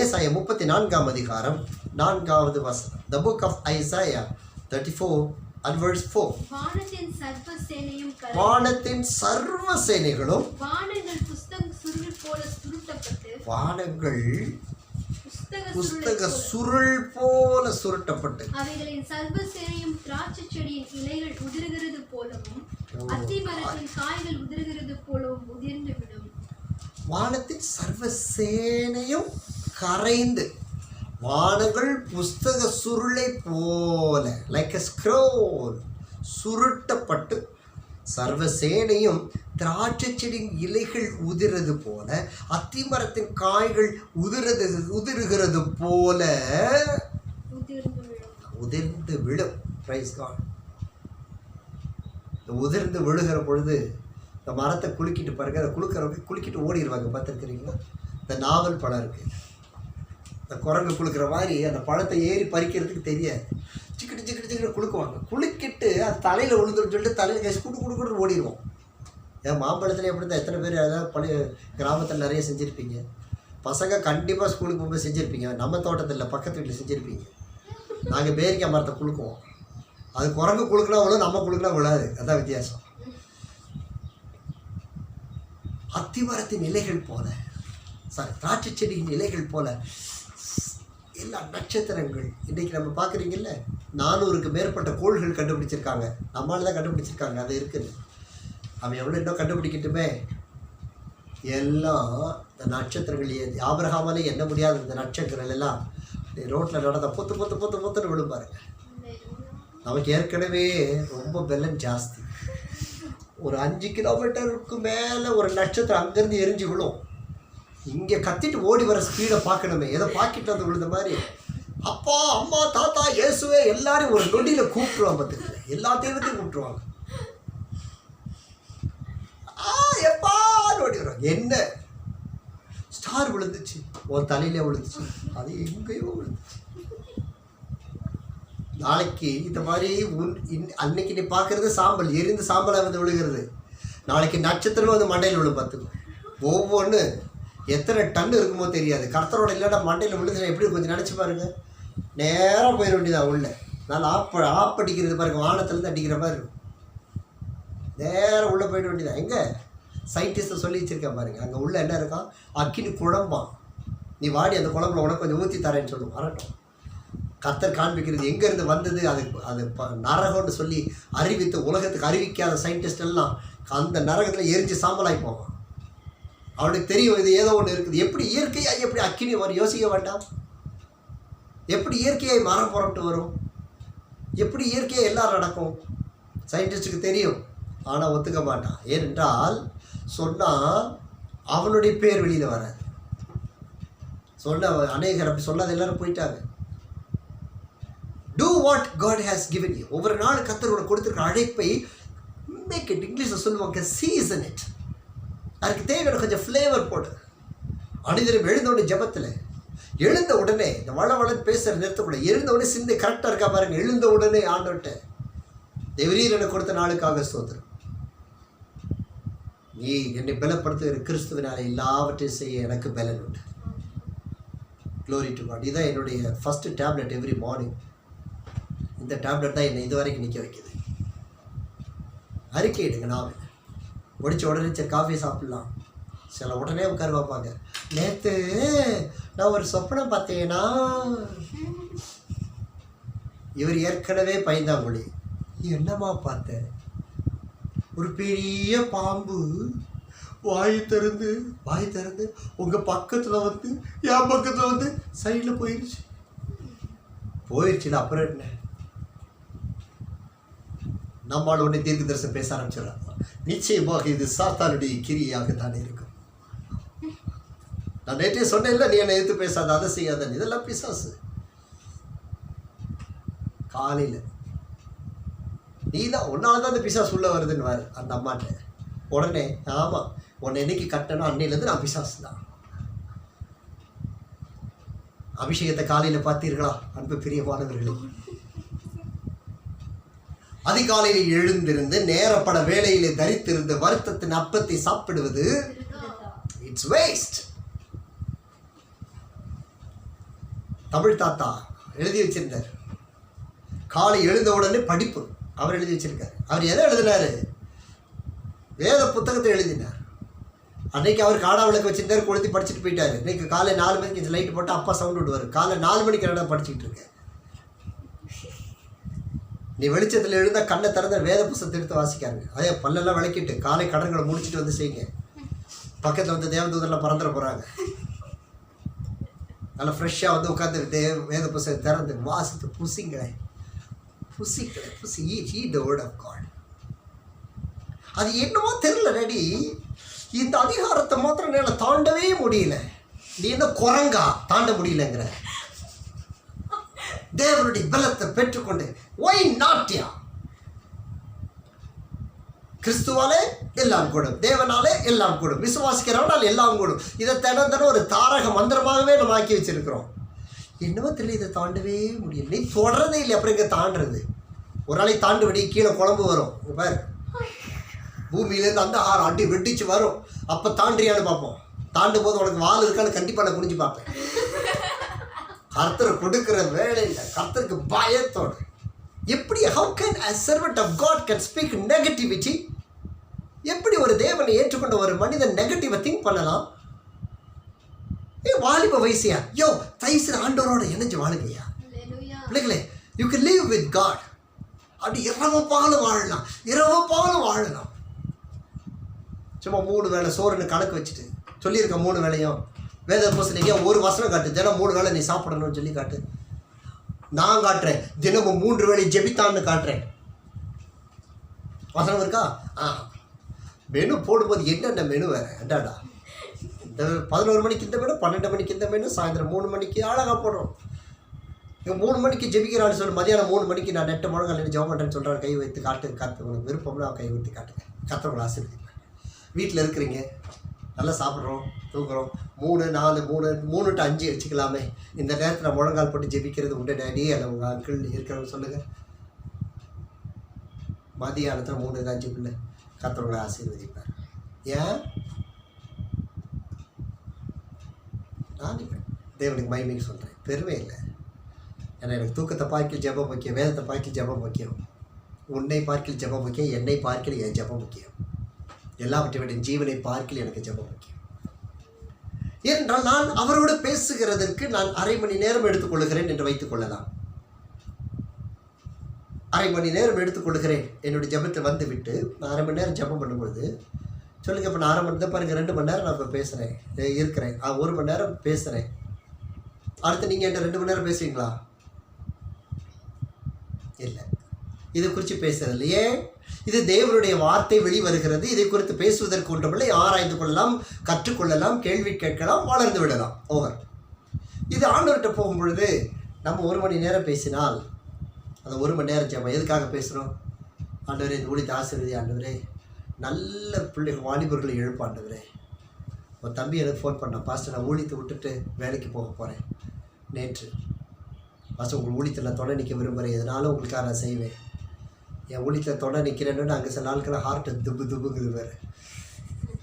ஏசாயா 34ஆம் அதிகாரம் 4வது வசனம். The book of Isaiah 34 and verse 4. வானத்தின் சர்வ சேனைகளும் வானங்கள் புஸ்தக சுருள் போல சுருட்டப்பட்டு
அவைகளின் சர்வ சேனையும் திராட்சை செடியின் இலைகள் உதிர்கிறது போலவும் அத்தி மரத்தின் காய்கள் உதிர்கிறது போலவும் உதிர்ந்து விடும்.
வானத்தின் சர்வ சேனையும் கரைந்து, வானங்கள் புஸ்தக சுருளை போல லைக் எ ஸ்க்ரோல் சுருட்டப்பட்டு, சர்வசேனையும் திராட்சை செடியின் இலைகள் உதிர்றது போல, அத்திமரத்தின் காய்கள் உதிர்கிறது போல உதிர்ந்து விடும். Praise God. உதிர்ந்து விழுகிற பொழுது இந்த மரத்தை குலுக்கிட்டு பாருங்க, அதை குலுக்கிறவங்க குலுக்கிட்டு ஓடிடுவாங்க. பார்த்துருக்கிறீங்களா? இந்த நாவல் பழம் இருக்குது, இந்த குரங்கு குலுக்கிற மாதிரி அந்த பழத்தை ஏறி பறிக்கிறதுக்கு தெரியாது. சிக்கிட்டு குலுக்குவாங்க. குலுக்கிட்டு அது தலையில் விழுந்துன்னு சொல்லிட்டு தலையில் கேஸ் குடு ஓடிடுவோம். ஏன் மாம்பழத்தில் எப்படி தான் எத்தனை பேர் அதாவது பழைய கிராமத்தில் நிறைய செஞ்சுருப்பீங்க. பசங்க கண்டிப்பாக ஸ்கூலுக்கு போகும்போது செஞ்சுருப்பீங்க. நம்ம தோட்டத்தில் பக்கத்து வீட்டில் செஞ்சுருப்பீங்க. நாங்கள் பேரிக்காய் மரத்தை குலுக்குவோம். அது குரங்கு குலுக்குனா விழும், நம்ம குலுக்குனா விழாது. அதுதான் வித்தியாசம். அத்திமரத்தின் இலைகள் போல, திராட்சை செடியின் இலைகள் போல எல்லா நட்சத்திரங்கள் இன்றைக்கி நம்ம பார்க்குறீங்கல்ல, 400க்கு மேற்பட்ட கோள்கள் கண்டுபிடிச்சிருக்காங்க. நம்மளால தான் கண்டுபிடிச்சிருக்காங்க. அது இருக்குது. அவன் எவ்வளோ இன்னும் கண்டுபிடிக்கட்டுமே. எல்லாம் இந்த நட்சத்திரங்கள் ஆபிரகாமாலே எண்ண முடியாத இந்த நட்சத்திரங்கள் எல்லாம் ரோட்டில் நடந்த பொத்துன்னு விழும்பாருங்க. நமக்கு ஏற்கனவே ரொம்ப பெலன் ஜாஸ்தி. ஒரு 5 கிலோமீட்டருக்கு மேலே ஒரு நட்சத்திரம் அங்கேருந்து எரிஞ்சு விழும். இங்கே கத்திட்டு ஓடி வர ஸ்பீடை பார்க்கணுமே. எதை பார்க்கிட்டு வந்து விழுந்த மாதிரி அப்பா அம்மா தாத்தா இயேசுவே எல்லாரும் ஒரு நொடியில் கூப்பிட்டுருவாங்க. பார்த்துக்கல, எல்லா தெய்வத்தையும் கூப்பிட்டுருவாங்க. எப்பான்னு ஓடி வருவாங்க. என்ன ஸ்டார் விழுந்துச்சு, உன் தலையிலே விழுந்துச்சு, அது எங்கேயோ விழுந்துச்சு. நாளைக்கு இந்த மாதிரி அன்னைக்கு நீ பார்க்குறது சாம்பல், எரிந்து சாம்பலாக வந்து விழுகிறது. நாளைக்கு நட்சத்திரம் வந்து மண்டையில் விழு. பார்த்துக்கோ. ஒவ்வொன்று எத்தனை டன் இருக்குமோ தெரியாது. கர்த்தரோட இல்லைன்னா மண்டையில் விழுந்து எப்படி கொஞ்சம் நினச்சி பாருங்க. நேராக போயிட வேண்டியதான் உள்ள. நல்லா ஆப்படிக்கிறது பாருங்க, வானத்துலேருந்து அடிக்கிற மாதிரி இருக்கும். நேராக உள்ளே போயிட வேண்டியதான். எங்கே சயின்டிஸ்ட்டை சொல்லி வச்சுருக்கேன் பாருங்க. அங்கே உள்ள என்ன இருக்கான்? அக்கினி குழம்பான். நீ வாடி அந்த குழம்புல உனக்கு கொஞ்சம் ஊற்றி தரேன்னு சொல்லுவோம். வரட்டும். கர்த்தர் காண்பிக்கிறது எங்கேருந்து வந்தது, அது நரகம்னு சொல்லி அறிவித்து உலகத்துக்கு அறிவிக்காத சயின்டிஸ்ட் எல்லாம் அந்த நரகத்தில் எரிஞ்சு சாம்பலாகி போவான். அவனுக்கு தெரியும் இது ஏதோ ஒன்று இருக்குது. எப்படி இயற்கையாக எப்படி அக்கினி வரும் யோசிக்க வேண்டாம். எப்படி இயற்கையாக மரம் புறப்பட்டு வரும், எப்படி இயற்கையாக எல்லாம் நடக்கும் சயின்டிஸ்ட்டுக்கு தெரியும். ஆனால் ஒத்துக்க மாட்டான். ஏனென்றால் சொன்னால் அவனுடைய பேர் வெளியில் வராது. சொன்ன அநேகர் அப்படி சொல்லாத எல்லாரும் போயிட்டாங்க. Do what God has given you. ஒவ்வொரு நாள் கர்த்தர் உனக்கு கொடுத்துருக்க அழைப்பை மேக் இட், இங்கிலீஷில் சொல்லுவாங்க சீசன் இட். அதுக்கு தேவையான கொஞ்சம் ஃப்ளேவர் போடு. அனைவரும் எழுந்த உடனே ஜபத்தில் எழுந்த உடனே இந்த வளவளன்னு பேசுகிற நிறுத்தக்கூடாது. எழுந்த உடனே சிந்தை கரெக்டாக இருக்கா பாருங்க. எழுந்த உடனே ஆண்டவர்கிட்ட தேவரீர் எனக்கு கொடுத்த நாளுக்காக ஸ்தோத்திரம். நீ என்னை பலப்படுத்துகிற கிறிஸ்துவினால எல்லாவற்றையும் செய்ய எனக்கு பலன் உண்டு. Glory to God. இதுதான் என்னுடைய ஃபஸ்ட்டு டேப்லெட் எவ்ரி மார்னிங். இந்த டேப்லெட் தான் என்னை இது வரைக்கும் நிற்க வைக்குது. அறிக்கை எடுங்க. நான் முடிச்ச உடனே சரி காஃபி சாப்பிட்லாம். சில உடனே உட்கார பார்ப்பாங்க. நேற்று நான் ஒரு சொப்பனம் பார்த்தேன்னா, இவர் ஏற்கனவே பயந்தாங்குழி. என்னம்மா பார்த்தேன்? ஒரு பெரிய பாம்பு வாய் திறந்து உங்கள் பக்கத்தில் வந்து என் பக்கத்தில் வந்து சைடில் போயிடுச்சுல. அப்புறம் என்ன? நம்மால் உடனே தீர்க்க தரிசனம் பேச ஆரம்பிச்சிடறாங்க. நிச்சயமாக இது சாத்தானுடைய கிரியாக தானே இருக்கும். நான் நேற்றே சொன்னேன் இல்லை, நீ என்னை எதிர்த்து பேசாத, அதை செய்யாத, இதெல்லாம் பிசாசு. காலையில் நீ தான் உன்னால தான் அந்த பிசாசு உள்ள வருதுன்னு அந்த அம்மாட்ட. உடனே ஆமாம், உன்னை என்னைக்கு கட்டணும் அன்னையிலேருந்து நான் பிசாசு தான். அபிஷேகத்தை காலையில் பார்த்தீர்களா அன்பு பிரியமானவர்களே? அதிகாலையில் எழுந்திருந்து நேரப்பட வேலையிலே தரித்திருந்து வருத்தத்தின் அப்பத்தை சாப்பிடுவது இட்ஸ் வேஸ்ட். தமிழ் தாத்தா எழுதி வச்சிருந்தார், காலை எழுந்த உடனே படிப்பு. அவர் எழுதி வச்சிருக்காரு. அவர் எதை எழுதினாரு? வேத புத்தகத்தை எழுதினார். அன்னைக்கு அவர் காடா விளக்கு வச்சிருந்தார், கொளுத்தி படிச்சுட்டு போயிட்டாரு. இன்னைக்கு காலை 4 மணிக்கு இந்த லைட் போட்டு அப்பா சவுண்ட் விடுவார். காலை 4 மணிக்கு என்னடா படிச்சுக்கிட்டு இருக்க? நீ வெளிச்சத்தில் எழுந்தால் கண்ணை திறந்த வேத புத்தகத்தை எடுத்து வாசிக்காருங்க. அதே பல்லெல்லாம் விளக்கிட்டு காலை கடன்களை முடிச்சுட்டு வந்து செய்யுங்க. பக்கத்தில் வந்து தேவதூதரெல்லாம் பறந்துட போகிறாங்க. நல்லா ஃப்ரெஷ்ஷாக வந்து உட்காந்து வேத புத்தகத்தை திறந்து வாசித்து புசிங்களேன். புசி eat the word of God. அது என்னமோ தெரியல ரெடி. இந்த அதிகாரத்தை மாத்திரம் என்னால் தாண்டவே முடியல. நீ என்ன குரங்கா தாண்ட முடியலங்கிற? தேவனுடைய பலத்தை பெற்றுக்கொண்டு ஒய் நாட்டியா? கிறிஸ்துவாலே எல்லாம் கூடும், தேவனாலே எல்லாம் கூடும், விசுவாசிக்கிறவனால் எல்லாம் கூடும். இதை தினம் ஒரு தாரக மந்திரமாகவே நம்ம ஆக்கி வச்சிருக்கிறோம். என்னவோ தெரியல, இதை தாண்டவே முடியல. நீ தொடர்றதே இல்லை, அப்புறம் இங்கே தாண்டுறது. ஒரு நாளைக்கு தாண்டு வெடி கீழே குழம்பு வரும் பாரு, பூமியிலேருந்து அந்த ஆறு அடி வெட்டிச்சு வரும். அப்போ தாண்டியான்னு பார்ப்போம். தாண்டும் போது உனக்கு வால் இருக்கான்னு கண்டிப்பாக நான் குனிஞ்சு பார்ப்பேன். கர்த்தர் கொடுக்குற வேலையில் கர்த்தருக்கு பயத்தோடு எப்படி how can a servant of God can speak negativity? எப்படி ஒரு தேவனை ஏற்றுக்கொண்ட ஒரு மனிதன் நெகட்டிவை திங்க் பண்ணலாம்? வாலிப வயசியா யோ தயவுசெய்து ஆண்டவரோட இணைஞ்சு வாழுங்கய்யா பிள்ளைகளே. You can live with God. அப்படி இரவு பகலும் வாழலாம். சும்மா 3 வேளை சோறுன்னு கணக்கு வச்சுட்டு சொல்லியிருக்க 3 வேளையும் வேத புஸ்தகத்துக்கு ஒரு வசனம் காட்டு, தினம் 3 வேளை நீ சாப்பிடணும்னு சொல்லி காட்டு. நான் காட்டுறேன், தினமும் 3 வேளை ஜெபித்தான்னு காட்டுறேன். வசனம் இருக்கா? மெனு போடும்போது என்னென்ன மெனு வேறு அண்டாடா. இந்த 11 மணிக்கு இந்த மெனு, 12 மணிக்கு இந்த மெனு, சாயந்தரம் 3 மணிக்கு அழகாக போடுறோம். இங்கே 3 மணிக்கு ஜெபிக்கிறான்னு சொல்லி மதியானம் 3 மணிக்கு நான் நெட்ட முழங்கால் ஜெபம் பண்ணுறேன்னு சொல்கிறாரு. கை வைத்து காட்டு, உனக்கு விருப்பம்னா கை வைத்து காட்டுங்க. கர்த்தர் ஆசீர்வதிப்பேன். வீட்டில் இருக்கிறீங்க, நல்லா சாப்பிட்றோம், தூங்குறோம். 3 4 3 to 5 வச்சுக்கலாமே. இந்த நேரத்தில் முழங்கால் போட்டு ஜெபிக்கிறது உண்டு டேடி அல்ல உங்கள் அங்கிள் இருக்கிறவங்க சொல்லுங்கள். மதியானத்தில் 3 to 5 கர்த்தர் ஆசீர்வதிப்பார். ஏன்? நான் தேவனுக்கு மகிமைக்கு சொல்கிறேன், பெருமை இல்லை. ஏன்னா எனக்கு தூக்கத்தை பார்க்கல் ஜெபம் முக்கியம், வேதத்தை பார்க்கல் ஜெபம் முக்கியம், உன்னை பார்க்கல் ஜெபம் முக்கியம், என்னை பார்க்கல் என் ஜெபம் முக்கியம், எல்லாவற்றை விட ஜீவனை பார்க்கல் எனக்கு ஜெபம் முக்கியம். ஏனென்றால் நான் அவரோடு பேசுகிறதற்கு நான் 1/2 மணி நேரம் எடுத்துக்கொள்கிறேன் என்று வைத்துக் கொள்ளலாம். 1/2 மணி நேரம் எடுத்துக்கொள்கிறேன் என்னுடைய ஜெபத்தில் வந்து விட்டு நான் 1/2 மணி நேரம் ஜெபம் பண்ணும்பொழுது சொல்லுங்கள், இப்போ நான் 1/2 மணி தான் பாருங்கள், 2 மணி நேரம் நான் இப்போ பேசுகிறேன் இருக்கிறேன், 1 மணி நேரம் பேசுகிறேன். அடுத்து நீங்கள் என்ன 2 மணி நேரம் பேசுவீங்களா? இல்லை. இதை குறித்து பேசுறது இல்லையே. இது தேவனுடைய வார்த்தை வெளிவருகிறது. இதை குறித்து பேசுவதற்கு ஒன்றுமில்லை. ஆராய்ந்து கொள்ளலாம், கற்றுக்கொள்ளலாம், கேள்வி கேட்கலாம், வளர்ந்து விடலாம். ஓவர். இது ஆண்டவர்கிட்ட போகும்பொழுது நம்ம 1 மணி நேரம் பேசினால் அந்த 1 மணி நேரம் ஜெபம் எதுக்காக பேசுகிறோம்? ஆண்டவரே இந்த ஊழியத்தை ஆசீர்வதி, ஆண்டவரே நல்ல பிள்ளைகள் வாலிபர்களை எழுப்ப, ஆண்டவரே. ஒரு தம்பி எனக்கு ஃபோன் பண்ணான், பாஸ்டர் நான் ஊழியத்தை விட்டுட்டு வேலைக்கு போக போகிறேன் நேற்று. பாஸ்டர் உங்கள் ஊழியத்தில் நான் தொடை நிற்க விரும்புகிறேன், எதனாலும் உங்களுக்காக நான் செய்வேன். என் ஊழியத்தில் தொடை நிற்கிறேன்னு அங்கே சில நாட்கள் ஹார்ட்டு துப்புங்குது வேறு.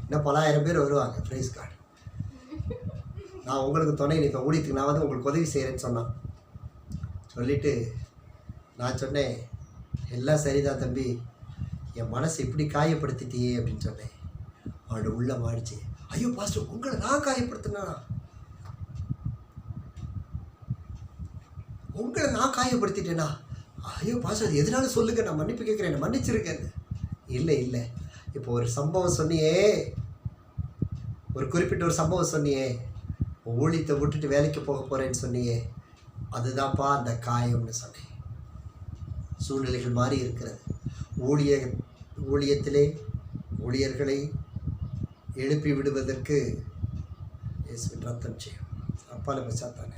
இன்னும் 10,000 பேர் வருவாங்க. Praise God. நான் உங்களுக்கு துணை நிற்பேன், ஊழியத்துக்கு நான் வந்து உங்களுக்கு உதவி செய்கிறேன்னு சொன்னான். சொல்லிவிட்டு நான் சொன்னேன், எல்லாம் சரிதான் தம்பி, என் மனசை இப்படி காயப்படுத்திட்டியே அப்படின்னு சொன்னேன். அவனோட உள்ள மாடிச்சு, ஐயோ பாஸ்டர் உங்களை நான் காயப்படுத்தினா? உங்களை நான் காயப்படுத்திட்டேனா? ஐயோ பாஸ்டர் எதனால சொல்லுங்க, நான் மன்னிப்பு கேட்குறேன், மன்னிச்சிருக்கேன். இல்லை இப்போ ஒரு சம்பவம் சொன்னியே, ஒரு குறிப்பிட்ட ஒரு சம்பவம் சொன்னியே, ஊழியத்தை விட்டுட்டு வேலைக்கு போக போகிறேன்னு சொன்னியே, அதுதான்ப்பா அந்த காயம்னு சொன்னேன். சூழ்நிலைகள் மாறி இருக்கிறது. ஊழியத்திலே ஊழியர்களை எழுப்பி விடுவதற்கு இயேசுவின் ரத்தம் செய்யும். அப்பாலே பசாத்தானே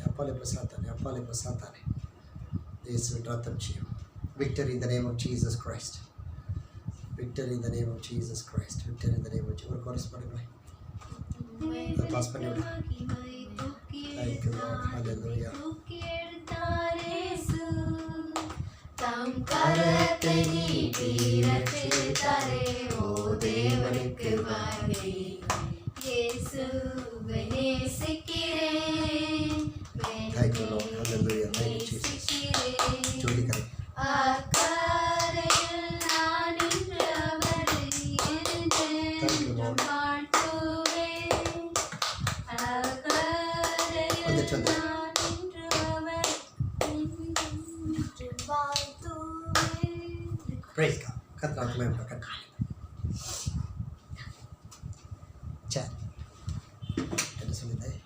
இயேசுவின் ரத்தம் செய்யும். Victory in the name of Jesus Christ. Victory in the name of Jesus Christ. Victory in the name of Jesus. ஒரு chorus பாடுங்களேன். பாஸ் பண்ணி விடு. Thank you Lord. Hallelujah.
தம் கரத்தை நீட்டி ரட்சித்தாரே, ஓ தேவனுக்கு மகிமை. இயேசுவை நேசிக்கிறேன்.
Thank you Lord. Hallelujah. Thank you Jesus. சொல்லிக்கிறேன்.
அக்கரையில் நான் நின்று அவரை என்றென்றும் வாழ்த்துவேன். அக்கரையில் நான் நின்று அவரை என்றென்றும் வாழ்த்துவேன்.
Praise God. கர்த்தருக்கு மகிமை உண்டாகட்டும். சரி, என்ன சொல்லியிருந்தேன்?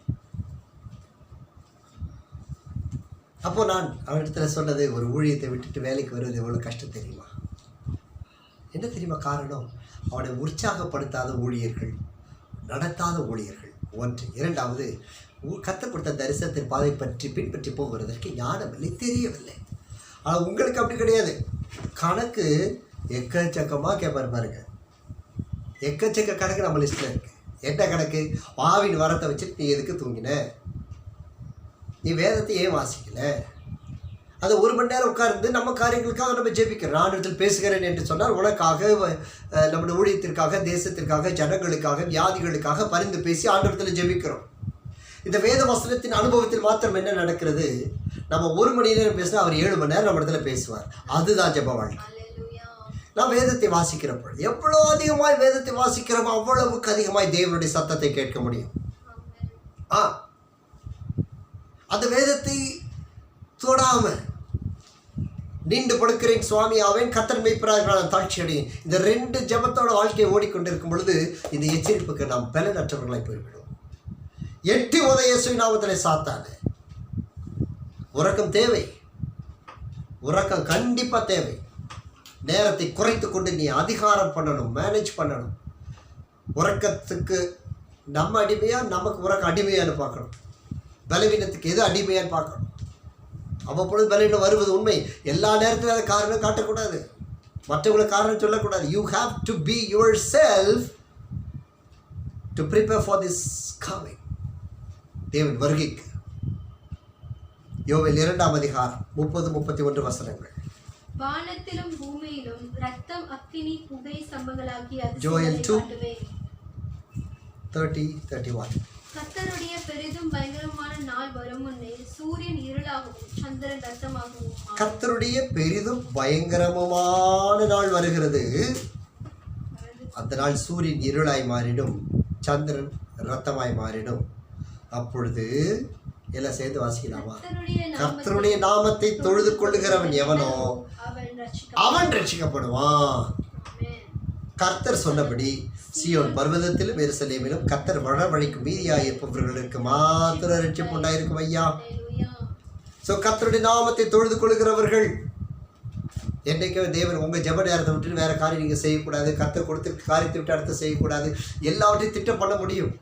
அப்போ நான் அவனிடத்துல சொன்னது, ஒரு ஊழியத்தை விட்டுட்டு வேலைக்கு வருவது எவ்வளோ கஷ்டம் தெரியுமா? என்ன தெரியுமா காரணம்? அவனை உற்சாகப்படுத்தாத ஊழியர்கள், நடத்தாத ஊழியர்கள் ஒன்று. இரண்டாவது, கர்த்தர் கொடுத்த தரிசனத்தின் பாதை பற்றி பின்பற்றி போகிறதற்கு ஞானம் இல்லை, தெரியவில்லை. ஆனால் உங்களுக்கு அப்படி கிடையாது. கணக்கு எக்கச்சக்கமாக கேட்பார் பாருங்க. எக்கச்சக்க கணக்கு நம்ம லிஸ்ட்டில் இருக்குது. என்ன கணக்கு? ஆவின் வரத்தை வச்சுட்டு நீ எதுக்கு தூங்கின? நீ வேதத்தை ஏன் வாசிக்கல? அது 1 மணி நேரம் உட்கார்ந்து நம்ம காரியங்களுக்காக நம்ம ஜெபிக்கிறோம். நான் இடத்தில் பேசுகிறேன் என்று சொன்னால் உனக்காக, நம்முடைய ஊழியத்திற்காக, தேசத்திற்காக, ஜனங்களுக்காக, வியாதிகளுக்காக பரிந்து பேசி ஆண்டவரத்தில் ஜெபிக்கிறோம். இந்த வேத வசனத்தின் அனுபவத்தில் மாத்திரம் என்ன நடக்கிறது? நம்ம 1 மணி நேரம் பேசினா அவர் 7 மணி நேரம் நம்ம இடத்துல பேசுவார். அதுதான் ஜெப வாழ்க்கை. நான் வேதத்தை வாசிக்கிறப்போ எவ்வளோ அதிகமாய் வேதத்தை வாசிக்கிறோமோ அவ்வளவுக்கு அதிகமாய் தேவனுடைய சத்தத்தை கேட்க முடியும். அந்த வேதத்தை தொடாம நின்று படுக்கிறேன் சுவாமி ஆவேன், கர்த்தர் மேய்ப்பராக தாழ்ச்சி அடையும். இந்த 2 ஜெபத்தோட வாழ்க்கையை ஓடிக்கொண்டிருக்கும் பொழுது இந்த எச்சரிப்புக்கு நாம் பலனற்றவர்களாய் போய்விடும். 8 உதய இயேசு நாமத்திலே சாத்தான உறக்கம் தேவை. உறக்கம் கண்டிப்பாக தேவை. நேரத்தை குறைத்து கொண்டு நீ அதிகாரம் பண்ணணும், மேனேஜ் பண்ணணும். உறக்கத்துக்கு நம்ம அடிமையா, நமக்கு உறக்கம் அடிமையான்னு பார்க்கணும். பலவீனத்துக்கு எது அடிமையான்னு பார்க்கணும். அவ்வப்பொழுது பலவீனம் வருவது உண்மை. எல்லா நேரத்திலும் அதை காரணம் காட்டக்கூடாது, மற்றவங்களை காரணம் சொல்லக்கூடாது. You have to be your self to prepare for this coming, தேவன் வருகைக்கு. யோவேல் 2ஆம் அதிகாரம் 30-31 வசனங்கள்.
வானத்திலும் பூமியிலும் ரத்தம், அக்கினி, புகை ஸ்தம்பங்களாகிய
ஜோயல் 2:30-31.
கர்த்தருடைய பெரிதும் பயங்கரமான நாள் வரும் முன்னே சூரியன் இருளாகவும் சந்திரன் ரத்தமாகவும்.
கர்த்தருடைய பெரிதும் பயங்கரமான நாள் வருகிறது. அந்த நாள் சூரியன் இருளாய் மாறிடும், சந்திரன் ரத்தமாய் மாறிடும். அப்பொழுது எல்லாம் சேர்ந்து வாசிக்கலாமா? கர்த்தருடைய நாமத்தை தொழுது கொள்ளுகிறவன் எவனோ அவன் ரட்சிக்கப்படுவான். கர்த்தர் சொன்னபடி சீயோன் பர்வதத்திலும் எருசலேமிலும் கர்த்தர் வரவழைக்கும் மீதியாய் இருப்பவர்களுக்கு மாத்திரம் ரட்சிப்பு உண்டாயிருக்கும் ஐயா. ஸோ கர்த்தருடைய நாமத்தை தொழுது கொள்கிறவர்கள் என்றைக்கு தேவன் உங்கள் ஜெப நேரத்தை விட்டு வேறு காரியம் நீங்கள் செய்யக்கூடாது. கர்த்தர் கொடுத்து காரியத்தை விட்டு அடுத்து செய்யக்கூடாது. எல்லாவற்றையும் திட்டம் பண்ண முடியும்.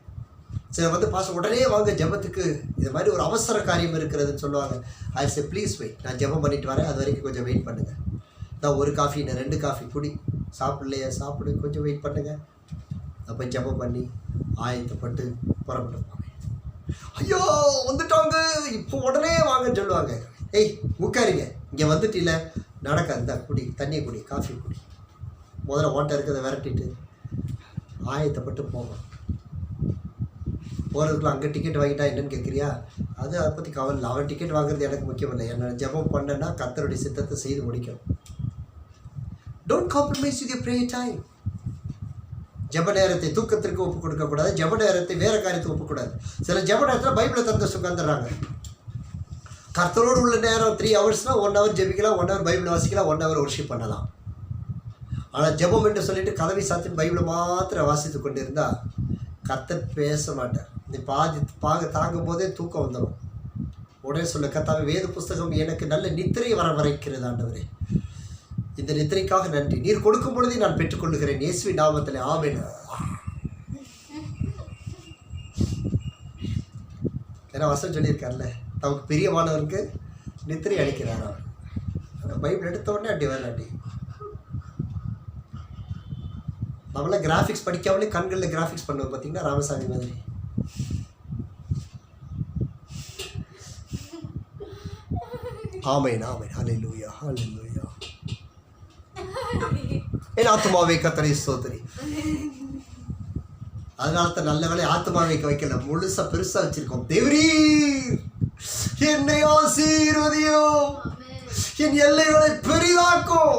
சில பாச உடனே வாங்க ஜெபத்துக்கு, இது மாதிரி ஒரு அவசர காரியம் இருக்கிறதுன்னு சொல்லுவாங்க. ஐ சே ப்ளீஸ் வெயிட், நான் ஜெபம் பண்ணிட்டு வரேன், அது வரைக்கும் கொஞ்சம் வெயிட் பண்ணுங்கள். நான் 1 காஃபி, நான் 2 காஃபி குடி, சாப்பிடலையா சாப்பிடு, கொஞ்சம் வெயிட் பண்ணுங்கள். அப்போ ஜெபம் பண்ணி ஆயத்தப்பட்டு புறப்பட்டு போவேன். ஐயோ வந்துட்டாங்க, இப்போ உடனே வாங்கன்னு சொல்லுவாங்க. ஏய் உட்காருங்க, இங்கே வந்துட்டு இல்லை நடக்காது, இந்த குடி, தண்ணியை குடி, காஃபி குடி, முதல்ல ஓட்டை இருக்கிறத விரட்டிட்டு ஆயத்தப்பட்டு போவோம். போகிறதுக்குள்ள அங்கே டிக்கெட் வாங்கிட்டா என்னன்னு கேட்குறியா? அது அதை பற்றி கவலை இல்லை. அவன் டிக்கெட் வாங்குறது எனக்கு முக்கியம் இல்லை. என்ன ஜெபம் பண்ணேன்னா கர்த்தருடைய சித்தத்தை செய்து முடிக்கணும். Don't compromise with your prayer time. ஜெப நேரத்தை தூக்கத்திற்கு ஒப்புக் கொடுக்கக்கூடாது. ஜெப நேரத்தை வேறு காரியத்துக்கு ஒப்புக்கூடாது. சில ஜெப நேரத்தில் பைபிளை தந்து உட்காந்துடுறாங்க. கர்த்தரோடு உள்ள நேரம் 3 ஹவர்ஸ்னால் 1 ஹவர் ஜெபிக்கலாம், 1 ஹவர் பைபிள் வாசிக்கலாம், 1 ஹவர் ஒர்ஷிப் பண்ணலாம். ஆனால் ஜெபம் என்று சொல்லிட்டு கதவை சாத்தி பைபிளை மாத்திரம் வாசித்து கொண்டு இருந்தால் கர்த்தர் பேச மாட்டார். நீ தாங்கும் போதே தூக்கம் வந்துடும். உடனே சொல்ல, கர்த்தாவே வேத புஸ்தகம் எனக்கு நல்ல நித்திரை வர வரைக்கிறது ஆண்டவரே, இந்த நித்திரைக்காக நன்றி. நீர் கொடுக்கும் பொழுதே நான் பெற்றுக்கொள்ளுகிறேன் இயேசுவின் நாமத்திலே ஆமென். ஏன்னா வசனம் சொல்லியிருக்கார்ல, நமக்கு பிரியமானவருக்கு நித்திரை அளிக்கிறார். அவர் பைபிள் எடுத்த உடனே அடி வரல அடி. நம்மளாம் கிராஃபிக்ஸ் படிக்காமலே கண்களில் கிராஃபிக்ஸ் பண்ணுவோம் பார்த்தீங்கன்னா, ராமசாமி மாதிரி. ஆமென் ஆமென் ஹல்லேலூயா ஹல்லேலூயா. என் ஆத்துமாவே கர்த்தரை ஸ்தோத்திரி. அதனால தான் நல்ல வேளை ஆத்துமாவை வைக்கல, முழுசா பெருசா வச்சிருக்கோம். தேவரீர் என்னை ஆசீர்வதியும், என் எல்லைகளை பெரிதாக்கும்,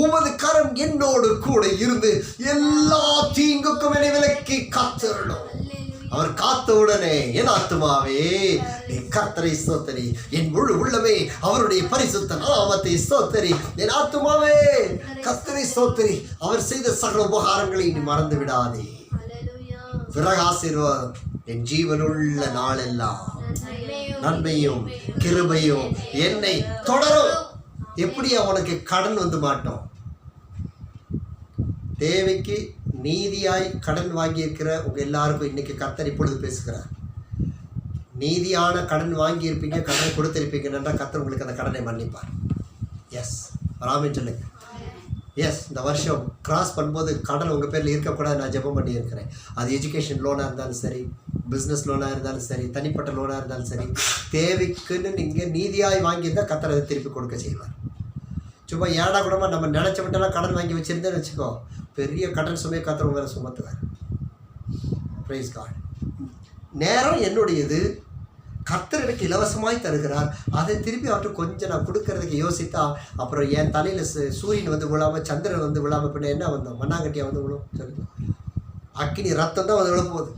உமது கரம் என்னோடு கூட இருந்து எல்லா தீங்குக்கும் என்னை விலக்கி காத்தருளும். அவர் காத்த உடனே என் ஆத்துமாவே நீ கர்த்தரை ஸ்தோத்திரி, என் முழு உள்ளமே அவருடைய பரிசுத்த நாமத்தை ஸ்தோத்திரி. என் ஆத்துமாவே கர்த்தரை ஸ்தோத்திரி, அவர் செய்த சகல உபகாரங்களை நீ மறந்து விடாதே. பிறகு ஆசீர்வாதம் என் ஜீவனுள்ள நாளெல்லாம் நன்மையும் கிருபையும் என்னை தொடரும். எப்படி அவனுக்கு கடன் வந்து மாட்டோம்? தேவைக்கு நீதியாய் கடன் வாங்கியிருக்கிற உங்க எல்லாருக்கும் இன்னைக்கு கர்த்தர் இப்பொழுது பேசுகிறார். நீதியான கடன் வாங்கியிருப்பீங்க, கடன் கொடுத்திருப்பீங்கன்னா கர்த்தர் உங்களுக்கு அந்த கடனை மன்னிப்பார். எஸ் ராமன் சொல்லுங்க. எஸ், இந்த வருஷம் கிராஸ் பண்ணும்போது கடன் உங்கள் பேரில் இருக்கக்கூடாது நான் ஜெபம் பண்ணி இருக்கிறேன். அது எஜுகேஷன் லோனாக இருந்தாலும் சரி, பிஸ்னஸ் லோனாக இருந்தாலும் சரி, தனிப்பட்ட லோனாக இருந்தாலும் சரி, தேவைக்குன்னு நீங்கள் நீதியாய் வாங்கியிருந்தால் கர்த்தர் அதை திருப்பி கொடுக்க செய்வார். சும்மா ஏடா கூடமா நம்ம நினச்ச விட்டெல்லாம் கடன் வாங்கி வச்சுருந்தேன்னு வச்சுக்கோ, பெரிய கடன் சுமையை கர்த்தர் உங்களை சுமத்துவார். Price God. நேரம் என்னுடையது, கர்த்தர் எனக்கு இலவசமாய் தருகிறார், அதை திருப்பி அவர்கிட்ட கொஞ்சம் நான் கொடுக்கறதுக்கு யோசித்தா அப்புறம் என் தலையில் சூரியன் வந்து விழாமல் சந்திரன் வந்து விழாமல் பின்ன என்ன வந்தோம்? மண்ணாங்கட்டியாக வந்து விழும் சொல்லுங்க. அக்கினி ரத்தம் தான் வந்து விழப்போகுது.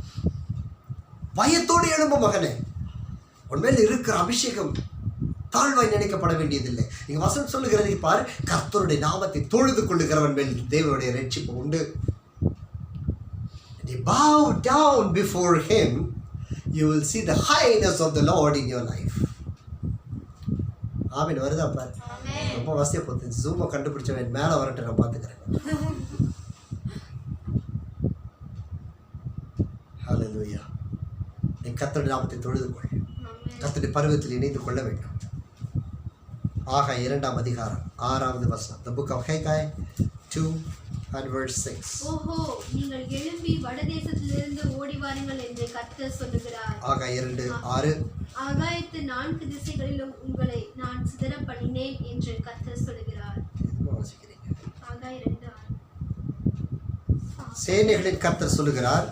பயத்தோடு எழும்பு மகனே, உண்மையில் இருக்கிற அபிஷேகம் தாழ்வாய் நினைக்கப்பட வேண்டியதில்லை. இங்கே வசனம் சொல்லுகிறது பார், கர்த்தருடைய நாமத்தை தொழுது கொள்ளுகிறவன் மேல் தேவனுடைய ரட்சிப்பு உண்டு. Bow down before him, you will see the highness of the Lord in your life. ஆமென். வருதா பாரு? ரொம்ப வசதியா போகுது. ஜூமை கண்டுபிடிச்சவன் மேலே வரட்டும், நான் பார்த்துக்கிறேன். ஹல்லேலூயா. நீ கர்த்தருடைய நாமத்தை தொழுது கொள், கர்த்தருடைய பருவத்தில் இணைந்து கொள்ள வேண்டும். ஆகாய் 2ஆம் அதிகாரம் 6வது வசனம். The book of Haggai 2 and verse 6.
ஓஹோ, நீங்கள் எழும்பி வடதேசத்திலிருந்து ஓடி வாருங்கள் என்று கர்த்தர் சொல்லுகிறார்.
ஆகாய் 2:6.
ஆகாயத்து 4 திசைகளிலும் உங்களை நான் சிதற பண்ணினேன் என்று கர்த்தர் சொல்லுகிறார். ஆகாய் 2:6.
சேனைகளின் கர்த்தர் சொல்லுகிறார்,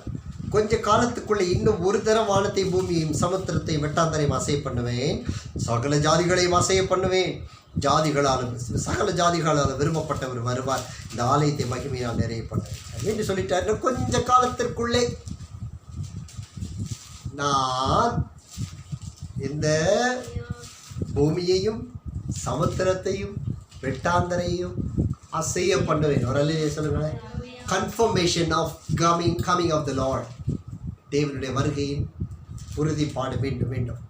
கொஞ்ச காலத்துக்குள்ளே இன்னும் ஒரு தரம் வானத்தை பூமியையும் சமுத்திரத்தை வெட்டாந்தரையும் அசைய பண்ணுவேன், சகல ஜாதிகளையும் அசைய பண்ணுவேன், ஜாதிகளாலும் சகல ஜாதிகளால் விரும்பப்பட்டவர் வருவார், இந்த ஆலயத்தை மகிமையால் நிறைய பண்ணுவேன் என்று சொல்லிட்டார். கொஞ்ச காலத்திற்குள்ளே நான் இந்த பூமியையும் சமுத்திரத்தையும் வெட்டாந்தரையும் அசைய பண்ணுவேன். ஒரு அல்லையே சொல்லுங்களேன். Confirmation of coming of the Lord. தேவனுடைய வருகையின் உறுதிப்பாடு வேண்டும் வேண்டும்.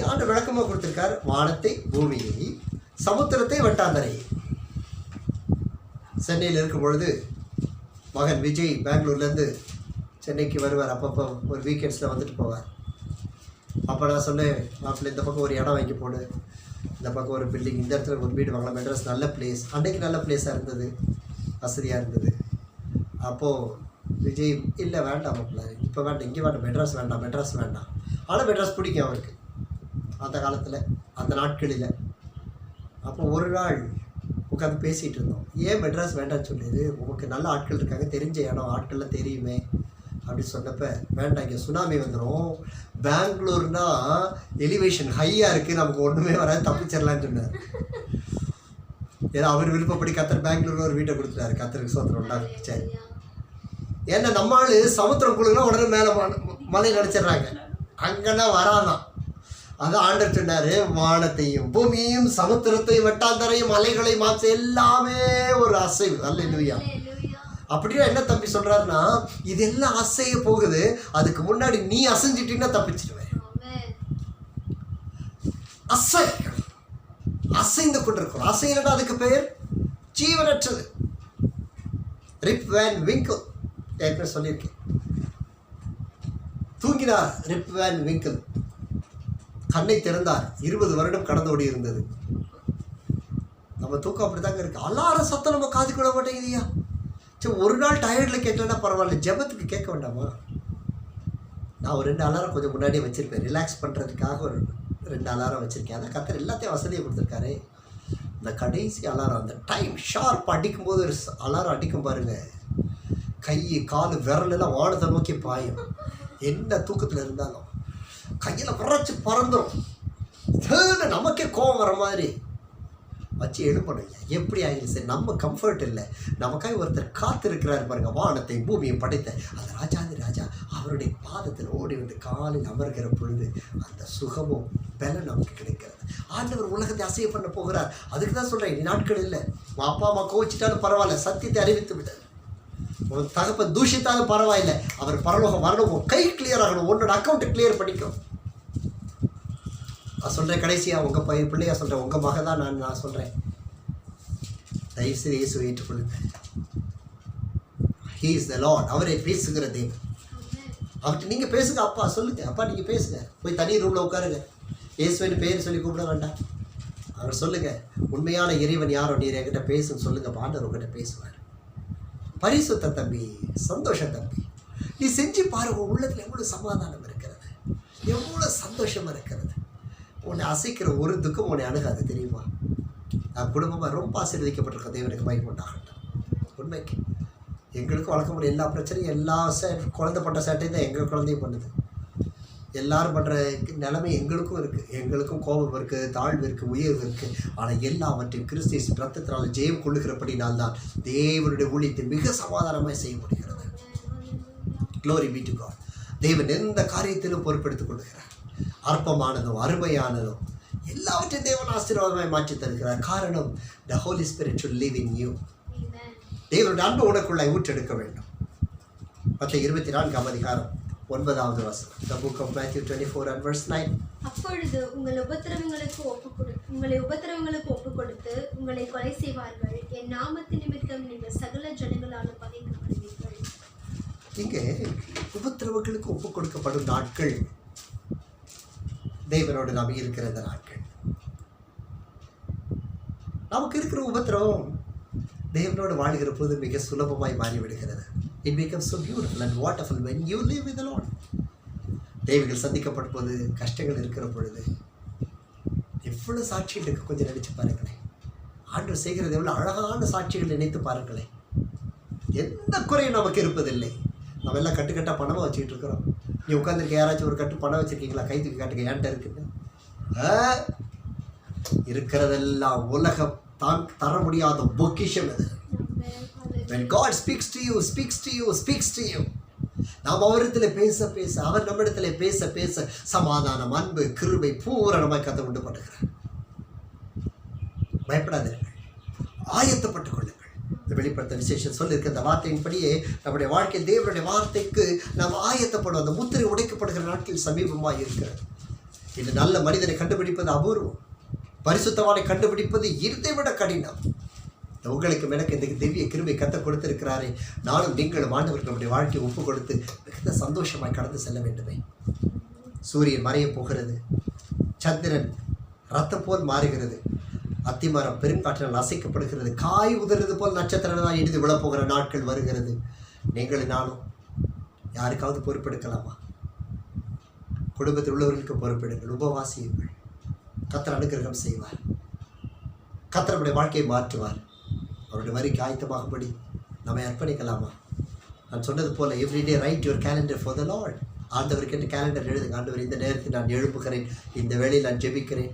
ஆண்டு விளக்கமாக கொடுத்திருக்கார். வானத்தை பூமியை, சமுத்திரத்தை வெட்டாந்தரையை. சென்னையில் இருக்கும் பொழுது மகன் விஜய் பெங்களூர்லேருந்து சென்னைக்கு வருவார். அப்பப்போ ஒரு வீக்கெண்ட்ஸில் வந்துட்டு போவார். அப்போ நான் சொன்னேன், மாப்பிள்ளை இந்த பக்கம் ஒரு இடம் வாங்கி போடு, இந்த பக்கம் ஒரு பில்டிங், இந்த இடத்துல ஒரு வீடு வாங்கலாம், மெட்ராஸ் நல்ல பிளேஸ். அன்றைக்கு நல்ல பிளேஸாக இருந்தது, வசதியாக இருந்தது. அப்போது விஜய் இல்லை வேண்டாம் மாப்பிள்ளை, இப்போ வேண்டாம், இங்கே வேண்டாம், மெட்ராஸ் வேண்டாம், மெட்ராஸ் வேண்டாம். ஆனால் மெட்ராஸ் பிடிக்கும் அவருக்கு அந்த காலத்தில், அந்த நாட்களில். அப்போ ஒரு நாள் உட்காந்து பேசிகிட்டு இருந்தோம். ஏன் மெட்ராஸ் வேண்டாம்னு சொல்லிது, உனக்கு நல்ல ஆட்கள் இருக்காங்க, தெரிஞ்ச இடம், ஆட்கள்லாம் தெரியுமே அப்படி சொன்னப்போ, வேண்டாம் இங்கே சுனாமி வந்துடும், பெங்களூர்னா எலிவேஷன் ஹையாக இருக்குது, நமக்கு ஒன்றுமே வராது, தப்பிச்சிடலான்னு சொன்னார். ஏன்னா அவர் விருப்பப்படி கத்தர் பெங்களூரில் ஒரு வீட்டை கொடுத்துட்டாரு. கத்தருக்கு சோத்திரம் உண்டாங்க. சரி, ஏன்னா நம்ம ஆள் சமுத்திரம் குழுனா உடனே மேலே மலை நினச்சிட்றாங்க, அங்கன்னா வராதான். அதான் ஆண்டர் சொன்னார், வானத்தையும் பூமியையும் சமுத்திரத்தையும் வெட்டாந்தரையும் மலைகளை மாற்ற எல்லாமே ஒரு அசைவு. அல்லேலூயா. அப்படின்னா என்ன தம்பி சொல்றாருன்னா, இதெல்லாம் அசைய போகுது, அதுக்கு முன்னாடி நீ அசைஞ்சிட்டீங்கன்னா தப்பிச்சிடுவேன். அசைந்து கொண்டிருக்கிறோம். அசைனா அதுக்கு பெயர் ஜீவனற்றது. ரிப் வேன் விங்கிள் ஏற்கனவே சொல்லியிருக்கேன். தூங்கினார் ரிப் வேன் விங்கிள். கண்ணை திறந்தார். 20 வருடம் கடந்தோடி இருந்தது. நம்ம தூக்கம் அப்படித்தாங்க இருக்கு. அலாரம் சத்தம் நம்ம காது கொள்ள மாட்டேங்குதுயா. சரி, ஒரு நாள் டயர்டில் கேட்கலன்னா பரவாயில்ல, ஜெபத்துக்கு கேட்க வேண்டாமா? நான் ஒரு 2 அலாரம் கொஞ்சம் முன்னாடியே வச்சுருப்பேன். ரிலாக்ஸ் பண்ணுறதுக்காக ஒரு 2 அலாரம் வச்சுருக்கேன். அதான் கத்தர் எல்லாத்தையும் வசதியை கொடுத்துருக்காரு. இந்த கடைசி அலாரம், அந்த டைம் ஷார்ப் அடிக்கும்போது ஒரு அலாரம் அடிக்கும் பாருங்க, கை காலு விரலெல்லாம் வானத்தை நோக்கி பாயும். என்ன தூக்கத்தில் இருந்தாலும் கையில் விரைச்சி பறந்துடும். நமக்கே கோபம் வர மாதிரி வச்சு எழுப்பணும். எப்படி ஆகிடும்? சரி, நம்ம கம்ஃபர்ட் இல்லை, நமக்காக ஒருத்தர் காத்து இருக்கிறாரு பாருங்க, வானத்தை பூமியை படைத்த அந்த ராஜாதி ராஜா அவருடைய பாதத்தில் ஓடி வந்து காலில் அமர்கிற பொழுது அந்த சுகமும் பலன் நமக்கு கிடைக்கிறது. ஆண்டவர் உலகத்தை அசைய பண்ண போகிறார். அதுக்கு தான் சொல்கிறேன், இனி நாட்கள் இல்லை. உன் அப்பா அம்மா கோவிச்சிட்டாலும் பரவாயில்ல, சத்தியத்தை அறிவித்து விடு. உன் தகப்பன் தூஷித்தாலும் பரவாயில்லை, அவர் பரலோகம் வரணும், உன் கை கிளியர் ஆகணும், உன்னோட அக்கௌண்ட்டை கிளியர் பண்ணிக்கும். நான் சொல்கிறேன், கடைசியாக உங்கள் பிள்ளையா சொல்கிறேன், உங்கள் மக தான் நான் சொல்கிறேன், தயவுசெய்து இயேசுவை ஏற்றுக்கொள்ளுங்க. He is the Lord. அவரை பேசுகிற தேவன். அவர்கிட்ட நீங்கள் பேசுங்க. அப்பா சொல்லுங்க, அப்பா நீங்கள் பேசுங்க. போய் தனி ரூமில் உட்காருங்க, இயேசுவின் பேர் சொல்லி கூப்பிட வேண்டாம். அவர் சொல்லுங்கள், உண்மையான இறைவன் யாரோ நீர் என்கிட்ட பேசுன்னு சொல்லுங்கள். ஆண்டவர் உங்ககிட்ட பேசுவார். பரிசுத்த தம்பி, சந்தோஷ தம்பி, நீ செஞ்சு பாருங்க, உள்ளத்தில் எவ்வளோ சமாதானம் இருக்கிறது, எவ்வளோ சந்தோஷமாக இருக்கிறது. உன்னை அசைக்கிற ஒரு துக்கம் உன்னை அணுகாது, தெரியுமா? நான் குடும்பமாக ரொம்ப ஆசீர்வதிக்கப்பட்டிருக்க தேவனுக்கு பயன்பட்டாகட்டும். உண்மைக்கு எங்களுக்கும் வளர்க்க முடியும் எல்லா பிரச்சனையும், எல்லா குழந்தை பட்ட சேட்டையும் தான் எங்கள் குழந்தையும் பண்ணுது. எல்லாரும் பண்ணுற நிலைமை எங்களுக்கும் இருக்குது. எங்களுக்கும் கோபம் இருக்குது, தாழ்வு இருக்குது, உயர்வு இருக்குது. ஆனால் எல்லாவற்றையும் கிறிஸ்து ரத்தத்தினால் ஜெயம் கொள்ளுகிறபடினால்தான் தேவனுடைய ஊழியத்தை மிக சமாதானமாக செய்ய முடிகிறது. Glory be to God. தேவன் எந்த காரியத்திலும் பொறுப்பெடுத்துக் கொள்கிறார். அற்பமானதும் அருமையானதும் எல்லாவற்றையும் தேவன் ஆசீர்வாதமாய் மாற்றி தருகிறார். காரணம், the Holy Spirit should live in you. தேவனுடைய அன்பு உனக்குள்ளாய் ஊற்றெடுக்க வேண்டும். 24 அதிகாரம் 9வது வசனம். The book of Matthew 24 and verse 9.
அப்பொழுது உங்களை உபத்திரவங்களுக்கு ஒப்புக் கொடுத்து உங்களை கொலை செய்வார்கள். என் நாமத்தின் நிமித்தம் நீங்கள் சகல ஜனங்களாலும் பகைக்கப்படுவீர்கள்.
இங்கே உபத்திரவங்களுக்கு ஒப்புக் கொடுக்கப்படும் நாட்கள் தேவனோடு நாம் இருக்கிற நாட்கள். நமக்கு இருக்கிற உபத்திரவம் தேவனோடு வாழ்கிற போது மிக சுலபமாய் மாறிவிடுகிறது. It becomes so beautiful and wonderful when you live with the Lord. தேவைகள் சந்திக்கப்படும் போது, கஷ்டங்கள் இருக்கிற பொழுது எவ்வளவு சாட்சிகள் இருக்கு, கொஞ்சம் நினைச்சு பாருங்களேன். ஆண்டவர் செய்கிறது எவ்வளவு அழகான சாட்சிகள் நினைத்து பாருங்களேன். எந்த குறையும் நமக்கு இருப்பதில்லை. நம்ம எல்லாம் கட்டுக்கட்டாக பணமாக வச்சுக்கிட்டு இருக்கிறோம். நீ உட்காந்துருக்க, யாராச்சும் ஒரு கட்டு பணம் வச்சுருக்கீங்களா? கை தூக்கி காட்டுங்க, ஏன்ட்ட இருக்குது. இருக்கிறதெல்லாம் உலகம் தான் தர முடியாத பொக்கிஷம் அது. When God speaks to you, speaks to you, speaks to you. நாம் அவரிடத்தில் பேச பேச, அவர் நம்மிடத்தில் பேச பேச சமாதானம், அன்பு, கிருபை பூரணமாய் கத்த உண்டு பண்ணுகிறார். பயப்படாதீர்கள், ஆயத்தப்பட்டுக் கொள்ளுங்கள். இந்த வெளிப்படுத்த விசேஷம் சொல்லியிருக்க இந்த வார்த்தையின்படியே நம்முடைய வாழ்க்கை தேவனுடைய வார்த்தைக்கு நாம் ஆயத்தப்படும். அந்த முத்திரை உடைக்கப்படுகிற நாட்கள் சமீபமாக இருக்கிறது. இந்த நல்ல மனிதனை கண்டுபிடிப்பது அபூர்வம், பரிசுத்தவானை கண்டுபிடிப்பது இதை விட கடினம். உங்களுக்கு எனக்கு இந்த திவ்ய கிருபை கத்த கொடுத்திருக்கிறாரே, நானும் நீங்களும் ஆண்டவருக்கு நம்முடைய வாழ்க்கையை ஒப்பு கொடுத்து மிகுந்த சந்தோஷமாய் கடந்து செல்ல வேண்டுமே. சூரியன் மறைய போகிறது, சந்திரன் ரத்தம் போல் மாறுகிறது, அத்திமரம் பெருங்காற்றினால் அசைக்கப்படுகிறது, காய் உதறது போல் நட்சத்திரங்களாக இடிந்து விழப்போகிற நாட்கள் வருகிறது. நீங்களும் நானும் யாருக்காவது பொறுப்பெடுக்கலாமா? குடும்பத்தில் உள்ளவர்களுக்கு பொறுப்பெடுங்கள், உபவாசியுங்கள். கர்த்தர் அனுக்கிரகம் செய்வார், கர்த்தர் நம்முடைய வாழ்க்கையை மாற்றுவார். அவருடைய வரிக்கு ஆயத்தமாகும்படி நம்மை அர்ப்பணிக்கலாமா? நான் சொன்னது போல everyday right your calendar for the Lord. ஆண்டவருக்கு என்று கேலண்டர் எழுதுங்க. ஆண்டவர், இந்த நேரத்தில் நான் எழுப்புகிறேன், இந்த வேளையில் நான் ஜெபிக்கிறேன்,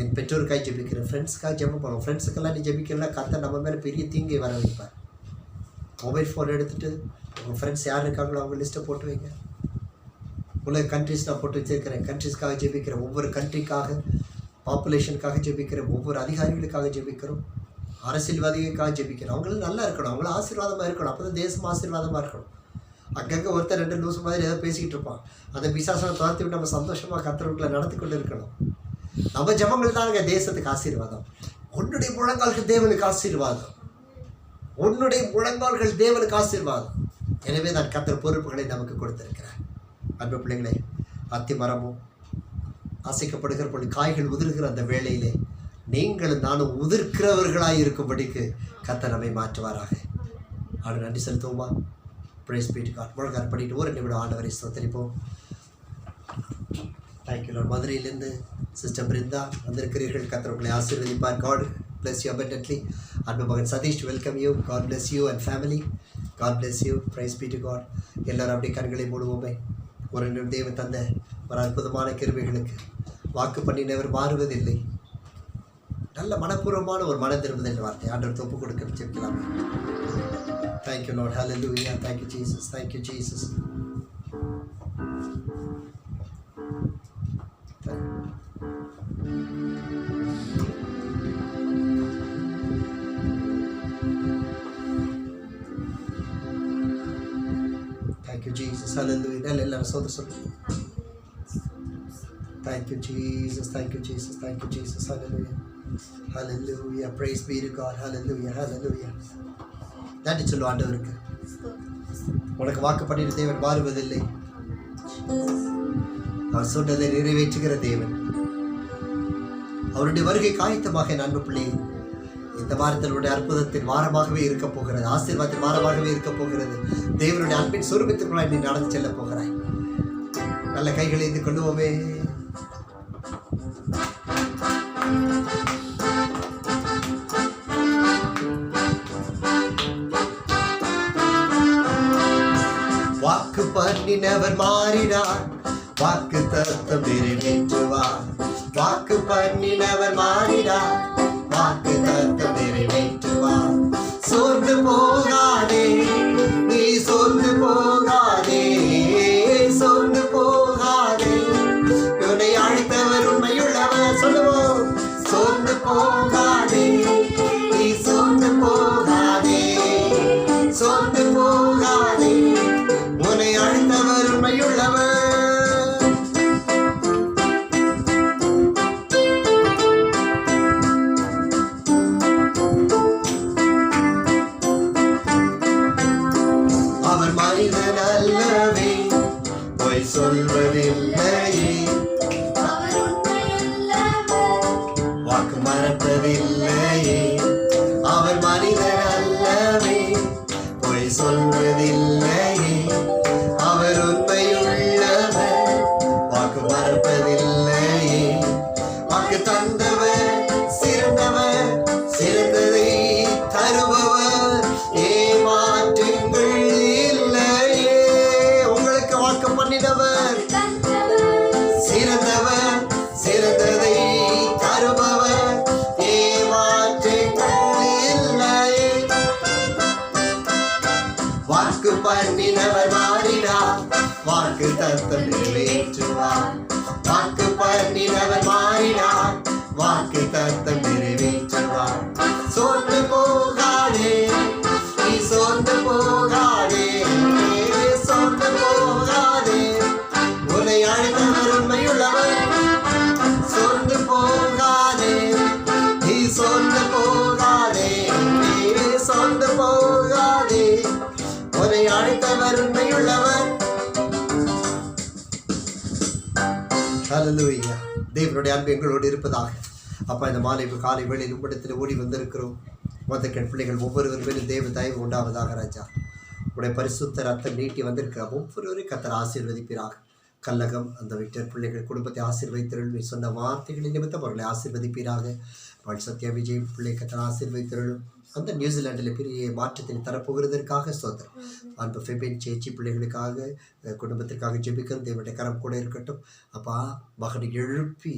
என் பெற்றோருக்காக ஜெபிக்கிறேன், ஃப்ரெண்ட்ஸுக்காக ஜெபம் பண்ணுவோம். ஃப்ரெண்ட்ஸுக்கெல்லாம் நீ ஜெபிக்கிறேன்னா கர்த்தர் நம்ம மேலே பெரிய தீங்கை வர வைப்பார். மொபைல் ஃபோன் எடுத்துகிட்டு உங்கள் ஃப்ரெண்ட்ஸ் யார் இருக்காங்களோ அவங்க லிஸ்ட்டை போட்டு வைங்க. உலக கண்ட்ரிஸ் நான் போட்டு வச்சுருக்கிறேன். கண்ட்ரிஸ்க்காக ஜெபிக்கிறேன், ஒவ்வொரு கண்ட்ரிக்காக, பாப்புலேஷனுக்காக ஜெபிக்கிறேன், ஒவ்வொரு அதிகாரிகளுக்காக ஜெபிக்கிறோம், அரசியல்வாதிகளுக்காக ஜெபிக்கிறோம். அவங்களும் நல்லா இருக்கணும், அவங்களும் ஆசீர்வாதமாக இருக்கணும். அப்போ தான் தேசம் ஆசீர்வாதமாக இருக்கணும். அங்கங்கே ஒருத்தர் 2 லூசு மாதிரி ஏதோ பேசிக்கிட்டு இருப்பான். அந்த பிசாசனை துரத்தி விட்டு நம்ம சந்தோஷமாக கர்த்தருக்குள்ள நடத்தி கொண்டு இருக்கணும். நம்ம ஜெபங்கள் தானுங்க தேசத்துக்கு ஆசீர்வாதம். உன்னுடைய முழங்கால்கள் தேவனுக்கு ஆசீர்வாதம், உன்னுடைய முழங்கால்கள் தேவனுக்கு ஆசீர்வாதம். எனவே நான் கர்த்தர் பொறுப்புகளை நமக்கு கொடுத்திருக்கிறேன். அன்பு பிள்ளைங்களே, அத்தி மரமும் அசைக்கப்படுகிற பொழுது, காய்கள் உதிர்கிற அந்த வேளையிலே நீங்களும் நானும் உதிர்க்கிறவர்களாய் இருக்கும்படிக்கு கர்த்தர் நம்மை மாற்றுவாராக. ஆண்டு நன்றி செலுத்துவோமா? Praise be to God. முழங்கால் பண்ணிட்டு ஒரு நிமிடம் ஆண்டவரை ஸ்தோத்திரிப்போம். Thank you Lord. மதுரையிலிருந்து சிஸ்டர் பிருந்தா வந்திருக்கிறீர்கள். கர்த்தர் உங்களை ஆசீர்வதிப்பார். God bless you abundantly. அன்பு மகன் Satish, welcome you. God bless you and family. God bless you. Praise be to God. எல்லாரும் அப்படியே கண்களை மூடுவோமே. ஒரு நிமிடம் தேவன் தந்த ஒரு அற்புதமான கிருபைகளுக்கு வாக்கு பண்ணினவர் மாறுவதில்லை. நல்ல மனப்பூர்வமான ஒரு மன திரும்புதல் வார்த்தை ஆண்டவர் ஒப்பு கொடுக்க ஜெபிக்கலாம். Thank you Lord. Hallelujah. Thank you Jesus. Thank you Jesus. Thank you Jesus. Hallelujah. எல்லாரும் சோதர சொல்லுங்க. Thank you Jesus. Thank you Jesus. Thank you Jesus. Hallelujah. Hallelujah. Praise be to God. Hallelujah. Hallelujah. நன்றி சொல்லு ஆண்டவருக்கு. உனக்கு வாக்கு பண்ணின தேவன் மாறுவதில்லை. அவர் சொன்னதை நிறைவேற்றுகிற தேவன். அவருடைய வருகை காயத்தமாக அன்பு பிள்ளை இந்த வாரத்தினுடைய அற்புதத்தின் வாரமாகவே இருக்க போகிறது. ஆசீர்வாதத்தின் வாரமாகவே இருக்க போகிறது. தேவனுடைய அன்பின் சொரூபத்துக்குள்ளாய் நீ நடந்து செல்ல போகிறாய். நல்ல கைகளை இது கொள்ளுவோமே. வாக்கு பண்ணினவர் மாறினார், வாக்கு தத்தம் நிறைவேற்றுவார். வாக்கு பண்ணினவர் மாறினார், வாக்கு தத்தம் நிறைவேற்றுவார். சோர்ந்து போகாதே, நீ சோர்ந்து போகாதே, சோர்ந்து போகாதே. உன்னை அழைத்தவர் உண்மையுள்ளவர். சொல்லுவோம். சோர்ந்து போகாதே, நீ சோர்ந்து போகாதே, சோர்ந்து போகாதே. உன்னை அழைத்தவர் உண்மையுள்ளவர். அவர் மனிதன் அல்லவே, பொய் சொல்வதில்லையே, வாக்கு மறப்பதில்லையே. அவர் மனிதன் அல்லவே, பொய் சொல்வதில்லையே. அவர் உண்மையுள்ளவர், வாக்கு மறப்பதில்லையே. வாக்கு தந்தவர் சிறந்தவர், சிறந்ததை தருபவர், ஏமாற்றங்கள் இல்லையே. உங்களுக்கு வாக்கு பண்ணினவர் சிறந்தவர், சிறந்ததை தருபவர், ஏமாற்றங்கள் இல்லையே. வாக்கு பண்ணினவர் மாறினார், வாக்கு தத்தம் நிறைவேற்றுவார். வாக்கு பண்ணினவர் மாறினார், வாக்கு தத்தம் நிறைவேற்றுவார். சோர்ந்து போகாதே, நீ சோர்ந்து போகாதே, சோர்ந்து போகாதே. உன்னை அழைத்தவர் உண்மையுள்ளவர். சோர்ந்து போகாதே, நீ சோர்ந்து போகாதே, சோர்ந்து போகாதே. உன்னை அழைத்தவர் உண்மையுள்ளவர். ஹல்லேலூயா. தேவனுடைய அன்பு எங்களோடு இருப்பதாக. அப்பா, இந்த மாலை காலை வேளையில் உம்மிடத்தில் ஓடி வந்திருக்கிறோம். மொத்த பிள்ளைகள் ஒவ்வொருவர் மேலும் தேவ தயவு உண்டாவதாக. ராஜா, உடைய பரிசுத்த ரத்தம் நீட்டி வந்திருக்கிற ஒவ்வொருவரையும் கர்த்தர் ஆசீர்வதிப்பீராக. கல்லகம் அந்த விக்டர் பிள்ளைகள் குடும்பத்தை ஆசீர்வதித்தருளும். சொன்ன வார்த்தைகளின் நிமித்தம் அவர்களை ஆசீர்வதிப்பீராக. பால் சத்யா விஜய் பிள்ளை கர்த்தர் ஆசீர்வதித்தருளும். அந்த நியூசிலாண்டில் பெரிய மாற்றத்தை தரப்போகிறதற்காக ஸ்தோத்திரம். அன்பு ஃபெபின் சேச்சி பிள்ளைகளுக்காக குடும்பத்திற்காக ஜெபிக்கிறோம். தேவனுடைய கரம் கூட இருக்கட்டும். அப்பா, மகனை எழுப்பி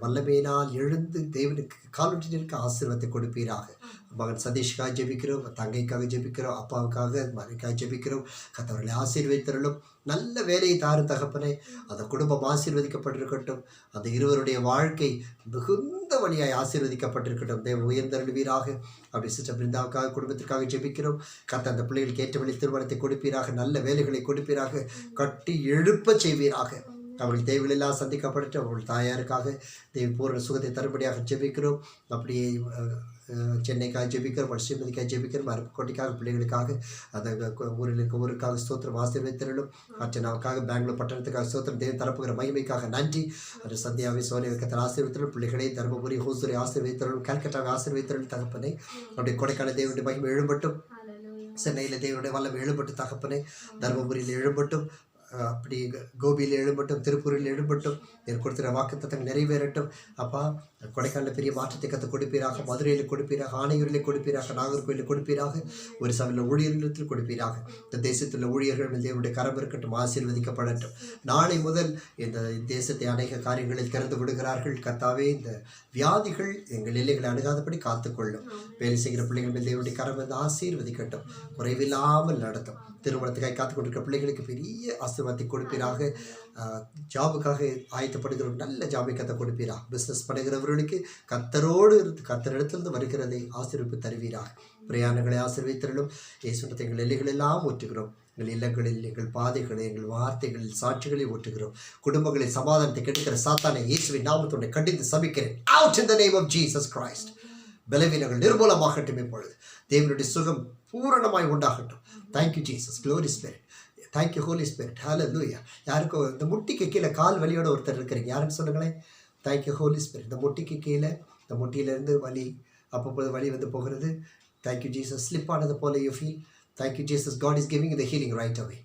வல்லமையினால் எழுந்து தேவனுக்கு காலொட்டி நிற்க ஆசீர்வாதத்தை கொடுப்பீராக. மகன் சதீஷ்காக ஜெபிக்கிறோம், தங்கைக்காக ஜெபிக்கிறோம், அப்பாவுக்காக மனைக்காக ஜெபிக்கிறோம். கர்த்தர்களை ஆசீர்வதித்தருளும். நல்ல வேலையை தாரும் தகப்பனே. அந்த குடும்பம் ஆசீர்வதிக்கப்பட்டிருக்கட்டும். அந்த இருவருடைய வாழ்க்கை மிகுந்த வழியாய் ஆசீர்வதிக்கப்பட்டிருக்கட்டும். தேவ உயர்ந்தருள்வீராக. அப்படி சிஸ்டர் பிருந்தாவுக்காக குடும்பத்திற்காக ஜெபிக்கிறோம். கர்த்தர் அந்த பிள்ளைகளுக்கு ஏற்ற வழி திருமணத்தை கொடுப்பீராக. நல்ல வேலைகளை கொடுப்பீராக. கட்டி எழுப்ப செய்வீராக. அவர்கள் தேவையெல்லாம் சந்திக்கப்பட்டு அவர்கள் தாயாருக்காக தேவ பூர்ண சுகத்தை தரும்படியாக ஜெபிக்கிறோம். அப்படியே சென்னைக்காக ஜெபிக்கிறோம், ஸ்ரீமதிக்காக ஜெபிக்கிறோம், அருப்புக்கோட்டைக்காக பிள்ளைகளுக்காக அந்த ஊரில் இருக்க ஊருக்காக ஸ்தோத்திரம் ஆசீர்வதித்தருளும். அர்ச்சனாவுக்காக பெங்களூர் பட்டணத்துக்காக ஸ்தோத்திரம், தேவன் தரப்புகிற மகிமைக்காக நன்றி. அது சந்தியாவை சோனியை கத்தர் ஆசீர்வதித்தருளும், பிள்ளைகளை தருமபுரி ஹோசூரை ஆசீர்வதித்தருளும், கல்கட்டாவை ஆசீர்வதித்தருளும் தகப்பனை. அவருடைய கொடைக்கான தேவனுடைய மகிமை எழும்பட்டும், சென்னையில் தேவனுடைய வல்லம் எழும்பட்டு தகப்பனை, தருமபுரியில் எழும்பட்டும், அப்படி கோபியில் எழும்பட்டும், திருப்பூரில் எழும்பட்டும், என் கொடுத்துற வாக்குத்தத்தம் நிறைவேறட்டும். அப்பா கொடைக்கானல பெரிய மாற்றத்தை கற்று கொடுப்பீராக, மதுரையில் கொடுப்பீராக, ஆணையூரில் கொடுப்பீராக, நாகர்கோயிலில் கொடுப்பீராக, ஒரு சபையில் ஊழியர்களிடத்தில் கொடுப்பீராக. இந்த தேசத்தில் ஊழியர்கள் தேவனுடைய கரம் இருக்கட்டும், ஆசீர்வதிக்கப்படட்டும். நாளை முதல் இந்த தேசத்தை அநேக காரியங்களில் திறந்து விடுகிறார்கள். கர்த்தாவே, இந்த வியாதிகள் எங்கள் எல்லைகளை அணுகாதபடி காத்துக்கொள்ளும். வேலை செய்கிற பிள்ளைகள் மேல் தேவனுடைய கரம் வந்து ஆசீர்வதிக்கட்டும், குறைவில்லாமல் நடத்தும். திருமணத்துக்காக காத்து கொண்டிருக்கிற பிள்ளைகளுக்கு பெரிய ஆசீர்வாதத்தை கொடுப்பீராக. ஜாபுக்காக ஆயத்தப்படுகிற நல்ல ஜாபை கத்த கொடுப்பீராக. பிஸ்னஸ் பண்ணுகிறவர்களுக்கு கத்தரோடு இருந்து கத்தரிடத்திலிருந்து வருகிறதை ஆசீர்விப்பு தருவீராக. பிரயாணங்களை ஆசீர்வித்தருளும். இயேசுவின் எங்கள் எல்லைகளெல்லாம் ஊற்றுகிறோம். எங்கள் இல்லங்களில், எங்கள் பாதைகளை, எங்கள் வார்த்தைகளில், சாட்சிகளை ஊற்றுகிறோம். குடும்பங்களில் சமாதானத்தை கெடுக்கிற சாத்தானை இயேசுவின் நாமத்தோடு கண்டித்து சபிக்கிறேன். Out in the name of Jesus Christ. பலவீனங்கள் நிர்மூலமாகட்டும். இப்பொழுது தேவனுடைய சுகம் பூரணமாய் உண்டாகட்டும். Thank you Jesus, glory spirit, thank you Holi spirit, hallelujah. யாருக்கும் இந்த முட்டிக்கு கீழே கால் வலியோட ஒருத்தர் இருக்கிறீங்க, யாருன்னு சொல்லுங்களேன். Thank you Holi Spirit. இந்த முட்டிக்கு கீழே, இந்த முட்டியிலேருந்து வலி, அப்பப்போது வலி வந்து போகிறது. Thank you Jesus. ஸ்லிப் ஆனது போல you feel. Thank you Jesus. God is giving the healing right away.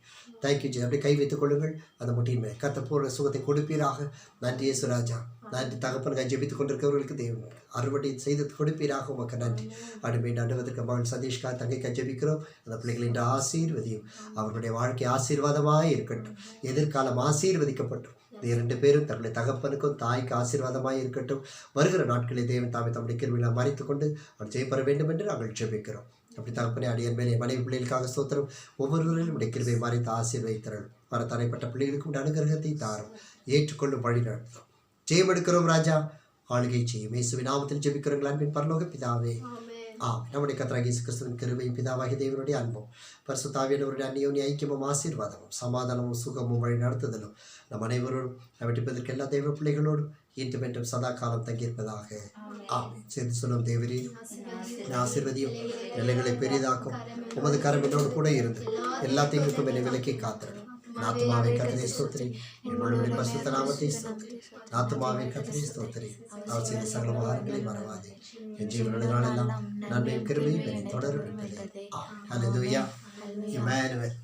Thank you Jesus. அப்படியே கை வைத்துக் கொள்ளுங்கள் அந்த முட்டியின் மேல். கர்த்தர் பூர்ண சுகத்தை கொடுப்பீராக. நன்றி இயேசு ராஜா. நன்றி தகப்பனுக்காக ஜெபித்துக் கொண்டிருக்கிறவர்களுக்கு தேவன் அறுவடை செய்து கொடுப்பீராக. உமக்கு நன்றி. அடுமை நடுவதற்கு மகன் சதீஷ்கா தங்கைக்காக ஜெபிக்கிறோம். அந்த பிள்ளைகள் இன்று ஆசீர்வதியும். அவர்களுடைய வாழ்க்கை ஆசீர்வாதமாக இருக்கட்டும். எதிர்காலம் ஆசீர்வதிக்கப்பட்டும். இந்த 2 பேரும் தங்களுடைய தகப்பனுக்கும் தாய்க்கு ஆசீர்வாதமாக இருக்கட்டும். வருகிற நாட்களில் தேவன் தாமே தம்முடைய கிருபையால் மறைத்து கொண்டு அவர் ஜெயப்பெற வேண்டும் என்று நாங்கள் ஜெபிக்கிறோம். அப்படி தகப்பனே, அடியன் மேலே மனைவி பிள்ளைகளுக்காக ஸ்தோத்திரம். ஒவ்வொருவரையும் உடைய கிருபையை மறைத்து ஆசீர்வதித்தருள். வர தடைப்பட்ட பிள்ளைகளுக்கு உடைய அனுகிரகத்தை தாரும். ஏற்றுக்கொள்ளும் வழி நடத்தும். ஜெயம் எடுக்கிறோம் ராஜா. ஆளுகை செய்யும். இயேசுவின் நாமத்தில் ஜெபிக்கிறோம் அன்பின் பரலோக பிதாவே. நம்முடைய கர்த்தராகிய இயேசு கிறிஸ்துவின் கிருபையும் பிதாவாகிய தேவனுடைய அன்பும் பரிசுத்த ஆவியானவருடைய அந்நியோன்ய ஐக்கியமும் ஆசீர்வாதமும் சமாதானமும் சுகமும் வழி நடத்துதலும் நம் அனைவரோடும் நவட்டிப்பதற்கு எல்லா தெய்வ பிள்ளைகளோடும் இன்றும் என்றும் சதா காலம் தங்கியிருப்பதாக. ஆமென். சேர்ந்து சொல்லும் தேவரே, ஆசீர்வதியும், எல்லைகளை பெரிதாக்கும். உமது கரம் என்னோடு கூட இருந்து எல்லா தீங்குக்கும் என்னை விலக்கி காத்திரணும். ஆத்துமாவை கர்த்தரை ஸ்தோத்திரி, என்னுடைய பரிசுத்த நாமத்தை ஸ்தோத்திரி. ஆத்துமாவை கர்த்தரை ஸ்தோத்திரி, அவர் செய்த சகல உபகாரங்களை மறவாதே. என் ஜீவனுடைய நாளெல்லாம் நன்மையும் கிருபையும் என்னை தொடரும் என்பதே. ஹல்லேலூயா. இம்மானுவேல்.